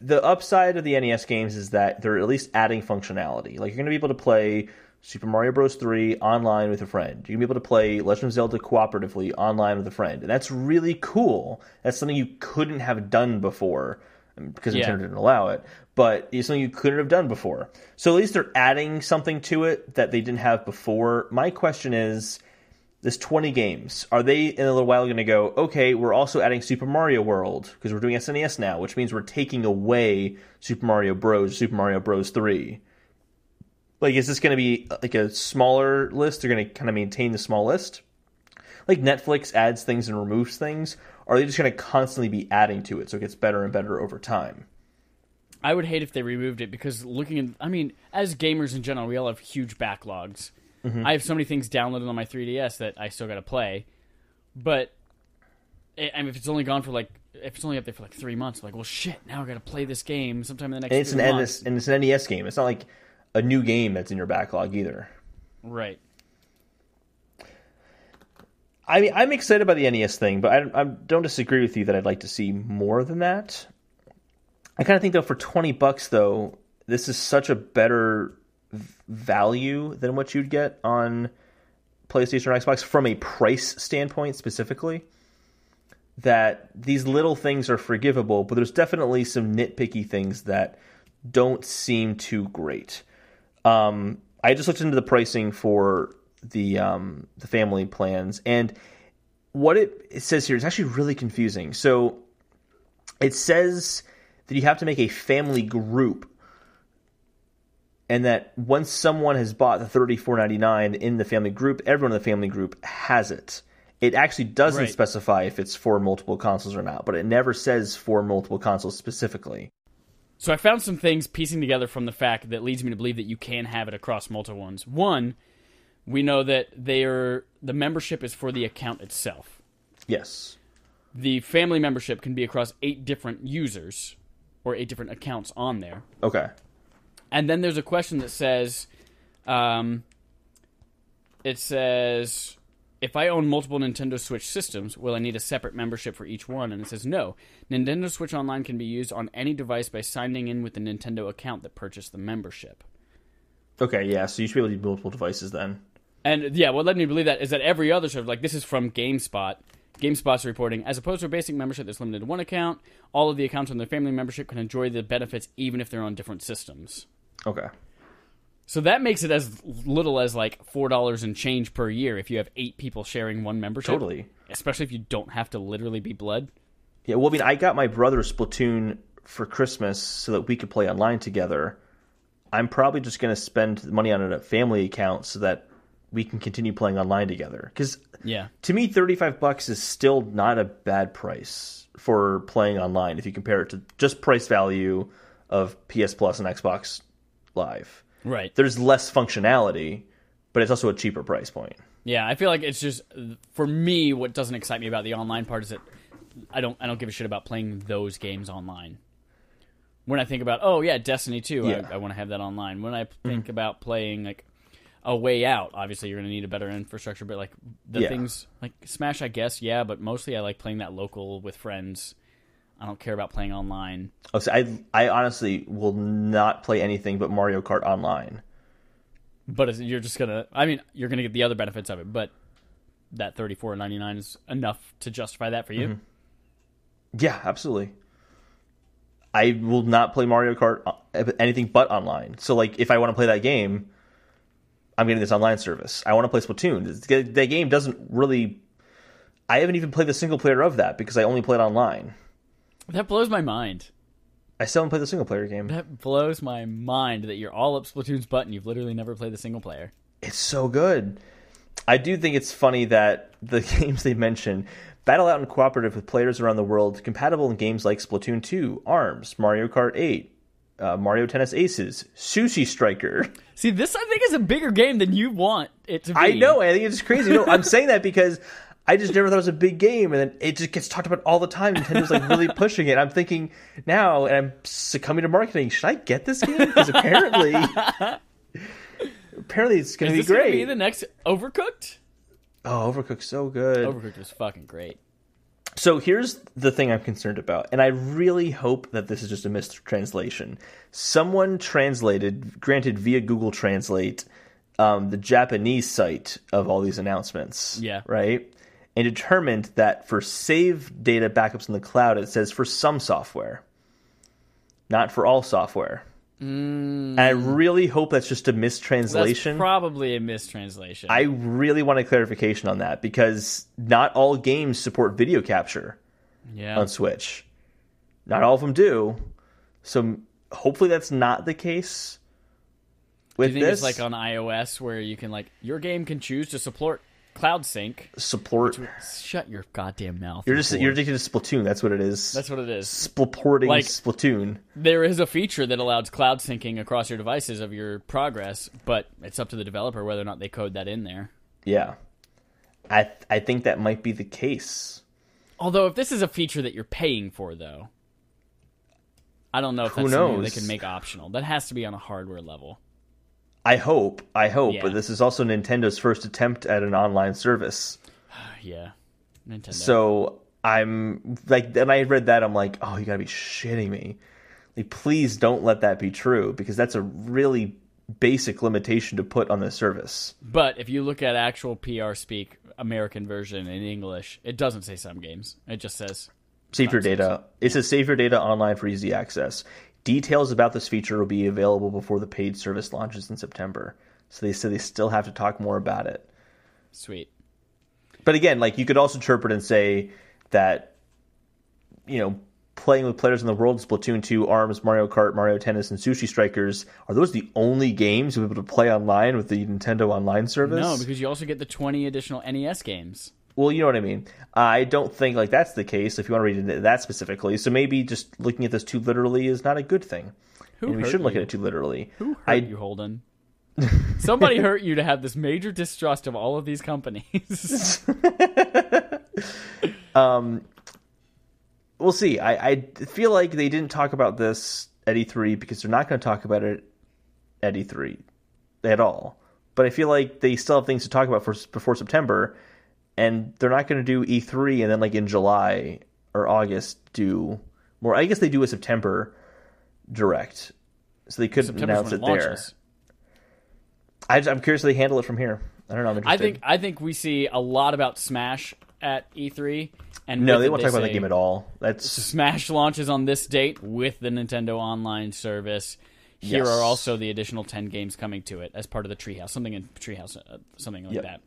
The upside of the NES games is that they're at least adding functionality. You're going to be able to play Super Mario Bros. 3 online with a friend. You're going to be able to play Legend of Zelda cooperatively online with a friend. And that's really cool. That's something you couldn't have done before because Nintendo didn't allow it. But it's something you couldn't have done before. So at least they're adding something to it that they didn't have before. My question is, there's 20 games. Are they in a little while going to go, okay, we're also adding Super Mario World because we're doing SNES now, which means we're taking away Super Mario Bros. Super Mario Bros. 3. Is this going to be a smaller list? They're going to kind of maintain the small list? Netflix adds things and removes things? Or are they just going to constantly be adding to it so it gets better and better over time? I would hate if they removed it because as gamers in general, we all have huge backlogs. Mm-hmm. I have so many things downloaded on my 3DS that I still got to play. But if it's only gone for if it's only up there for 3 months, well, shit, now I got to play this game sometime in the next 3 months. And it's an NES game. It's not a new game that's in your backlog either. Right. I'm excited by the NES thing, but I don't disagree with you that I'd like to see more than that. I kind of think, though, for $20, though, this is such a better value than what you'd get on PlayStation or Xbox from a price standpoint specifically, that these little things are forgivable, but there's definitely some nitpicky things that don't seem too great. I just looked into the pricing for the family plans, and what it says here is actually really confusing. So it says that you have to make a family group, and that once someone has bought the $34.99 in the family group, everyone in the family group has it. It actually doesn't specify if it's for multiple consoles or not, but it never says for multiple consoles specifically. So I found some things piecing together from the fact that leads me to believe that you can have it across multiple ones. One, we know that the membership is for the account itself. Yes. The family membership can be across 8 different users or 8 different accounts on there. Okay. And then there's a question that says, if I own multiple Nintendo Switch systems, will I need a separate membership for each one? And it says, no. Nintendo Switch Online can be used on any device by signing in with the Nintendo account that purchased the membership. Okay, yeah, so you should be able to use multiple devices then. And, yeah, what led me to believe that is that every other sort of, this is from GameSpot. GameSpot's reporting, as opposed to a basic membership that's limited to one account, all of the accounts on their family membership can enjoy the benefits even if they're on different systems. Okay. So that makes it as little as $4 and change per year if you have 8 people sharing one membership. Totally. Especially if you don't have to literally be blood. Yeah, well, I got my brother Splatoon for Christmas so that we could play online together. I'm probably just going to spend money on a family account so that we can continue playing online together. Because to me, $35 is still not a bad price for playing online if you compare it to just price value of PS Plus and Xbox Live. Right. There's less functionality, but it's also a cheaper price point. Yeah, I feel like it's just, for me, what doesn't excite me about the online part is that I don't give a shit about playing those games online. When I think about, Destiny 2, I want to have that online. When I think about playing a Way Out, obviously you're going to need a better infrastructure, but things like Smash, I guess, but mostly I like playing that local with friends. I don't care about playing online. Oh, so I honestly will not play anything but Mario Kart online. But you're just going to... you're going to get the other benefits of it, but that $34.99 is enough to justify that for you? Mm-hmm. Yeah, absolutely. I will not play Mario Kart anything but online. So, if I want to play that game, I'm getting this online service. I want to play Splatoon. That game doesn't really... I haven't even played the single player of that because I only played online. That blows my mind. I still haven't played the single player game. That blows my mind that you're all up Splatoon's butt and you've literally never played the single player. It's so good. I do think it's funny that the games they mention battle out and cooperative with players around the world, compatible in games like Splatoon 2, ARMS, Mario Kart 8, Mario Tennis Aces, Sushi Striker. See, this I think is a bigger game than you want it to be. I know. I think it's crazy. No, I'm saying that because I just never thought it was a big game, and then it just gets talked about all the time. Nintendo's like really pushing it. I'm thinking now, and I'm succumbing to marketing. Should I get this game? Because apparently it's going to be great. Is this going to be the next Overcooked? Oh, Overcooked's so good. Overcooked was fucking great. So here's the thing I'm concerned about, and I really hope that this is just a mistranslation. Someone translated, granted via Google Translate, the Japanese site of all these announcements. Yeah. Right? And determined that for save data backups in the cloud, it says for some software, not for all software. And I really hope that's just a mistranslation. That's probably a mistranslation. I really want a clarification on that, because not all games support video capture on Switch. Not all of them do. So hopefully that's not the case with Do you think this. it's like on iOS where you can your game can choose to support Cloud Sync. Shut your goddamn mouth. You're addicted to Splatoon. That's what it is. That's what it is. Splporting Splatoon. There is a feature that allows cloud syncing across your devices of your progress, but it's up to the developer whether or not they code that in there. Yeah. I think that might be the case. Although if this is a feature that you're paying for, though, I don't know if that's something they can make optional. That has to be on a hardware level. I hope, but this is also Nintendo's first attempt at an online service. Yeah, Nintendo. So I'm like, and I read that, I'm like, oh, you gotta be shitting me. Like, please don't let that be true, because that's a really basic limitation to put on the service. But if you look at actual PR speak, American version in English, it doesn't say some games. It just says save your data. It says save your data online for easy access. Details about this feature will be available before the paid service launches in September. So they said they still have to talk more about it. Sweet. But again, like, you could also interpret and say that, playing with players in the world, Splatoon 2, ARMS, Mario Kart, Mario Tennis, and Sushi Strikers, are those the only games you'll be able to play online with the Nintendo Online service? No, because you also get the 20 additional NES games. Well, you know what I mean. I don't think that's the case if you want to read into that specifically. So maybe just looking at this too literally is not a good thing. And we shouldn't look at it too literally. Who hurt you, Holden? Somebody hurt you to have this major distrust of all of these companies. We'll see. I feel like they didn't talk about this at E3 because they're not going to talk about it at E3 at all. But I feel like they still have things to talk about before September. And they're not going to do E3 and then in July or August do more. I guess they do a September Direct. So they could announce it there. I'm curious how they handle it from here. I don't know. I'm interested. I think we see a lot about Smash at E3. And no, they won't talk about that game at all. Smash launches on this date with the Nintendo Online service. Here are also the additional 10 games coming to it as part of the Treehouse. Something in Treehouse, something like that.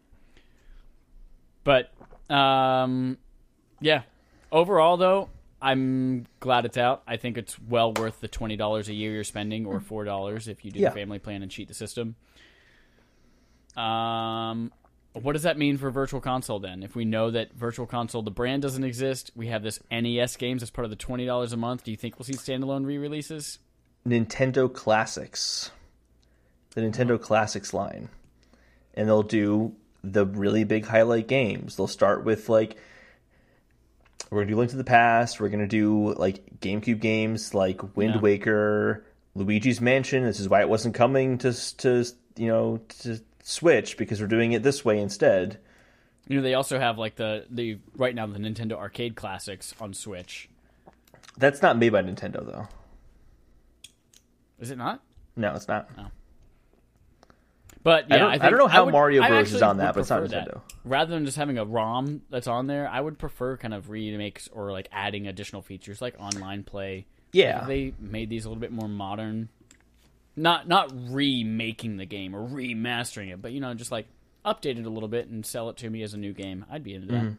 But, overall, though, I'm glad it's out. I think it's well worth the $20 a year you're spending, or $4 if you do the family plan and cheat the system. What does that mean for Virtual Console, then? If we know that Virtual Console, the brand doesn't exist, we have this NES games as part of the $20 a month, do you think we'll see standalone re-releases? Nintendo Classics. The Nintendo Classics line. And they'll do the really big highlight games. They'll start with we're gonna do Link to the Past. We're gonna do GameCube games like Wind Waker, Luigi's Mansion. This is why it wasn't coming to Switch, because we're doing it this way instead. They also have the right now the Nintendo Arcade Classics on Switch. That's not made by Nintendo, though. Is it not? No, it's not. Oh. But yeah, I don't know how Mario Bros is on that, but it's not Nintendo. Rather than just having a ROM that's on there, I would prefer kind of remakes or adding additional features like online play. Yeah, they made these a little bit more modern. Not remaking the game or remastering it, but just update it a little bit and sell it to me as a new game. I'd be into that.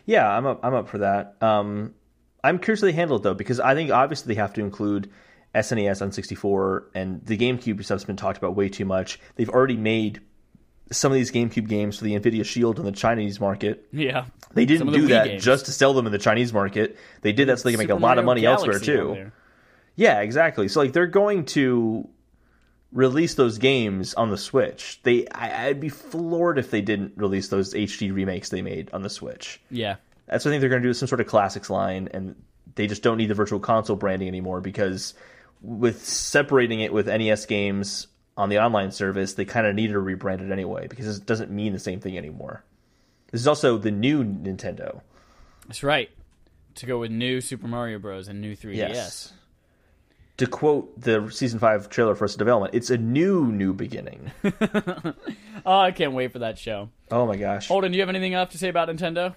Yeah, I'm up for that. I'm curious how they handle it though, because I think obviously they have to include SNES on 64, and the GameCube stuff's been talked about way too much. They've already made some of these GameCube games for the Nvidia Shield in the Chinese market. Yeah. They didn't do that just to sell them in the Chinese market. They did that so they can make a lot of money elsewhere too. Yeah, exactly. So they're going to release those games on the Switch. I'd be floored if they didn't release those HD remakes they made on the Switch. Yeah. That's what I think they're going to do with some sort of classics line, and they just don't need the Virtual Console branding anymore, because with separating it with NES games on the online service, they kind of needed to rebrand it anyway, because it doesn't mean the same thing anymore. This is also the new Nintendo. That's right. To go with new Super Mario Bros. And new 3DS. Yes. To quote the Season 5 trailer for Arrested Development, it's a new beginning. Oh, I can't wait for that show. Oh my gosh. Holden, do you have anything else to say about Nintendo?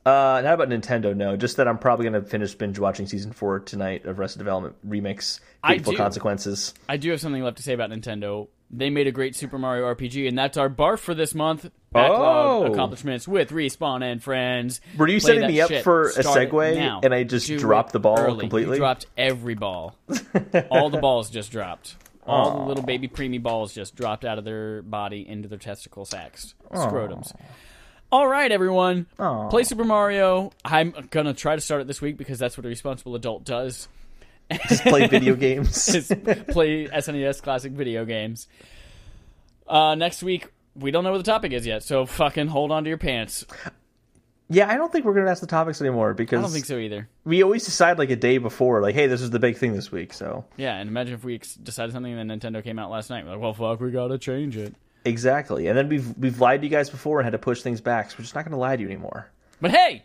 Not about Nintendo, no. Just that I'm probably going to finish binge watching Season 4 tonight of Arrested Development Remix, Fateful Consequences. I do have something left to say about Nintendo. They made a great Super Mario RPG, and that's our barf for this month. Backlog accomplishments with Respawn and Friends. Were you setting me up for a segue, now. and I just dropped the ball completely? You dropped every ball. All the balls just dropped. All the little baby preemie balls just dropped out of their body into their testicle sacks. Scrotums. All right, everyone. Play Super Mario. I'm going to try to start it this week, because that's what a responsible adult does. Just play video games. Play SNES classic video games. Next week, we don't know what the topic is yet, so fucking hold on to your pants. Yeah, I don't think we're going to ask the topics anymore, because... I don't think so either. We always decide like a day before, like, hey, this is the big thing this week, so... Yeah, and imagine if we decided something and then Nintendo came out last night. We're like, well, fuck, we got to change it. Exactly. And then we've lied to you guys before and had to push things back, so we're just not going to lie to you anymore. But hey,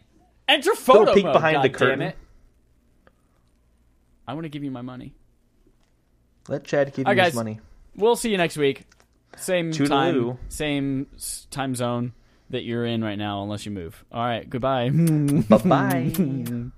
enter photo Little peek mode, behind the God curtain. damn it. I want to give you my money. Let Chad give you his money. We'll see you next week. Same Toodaloo. time, same time zone that you're in right now, unless you move. All right, goodbye. Bye-bye.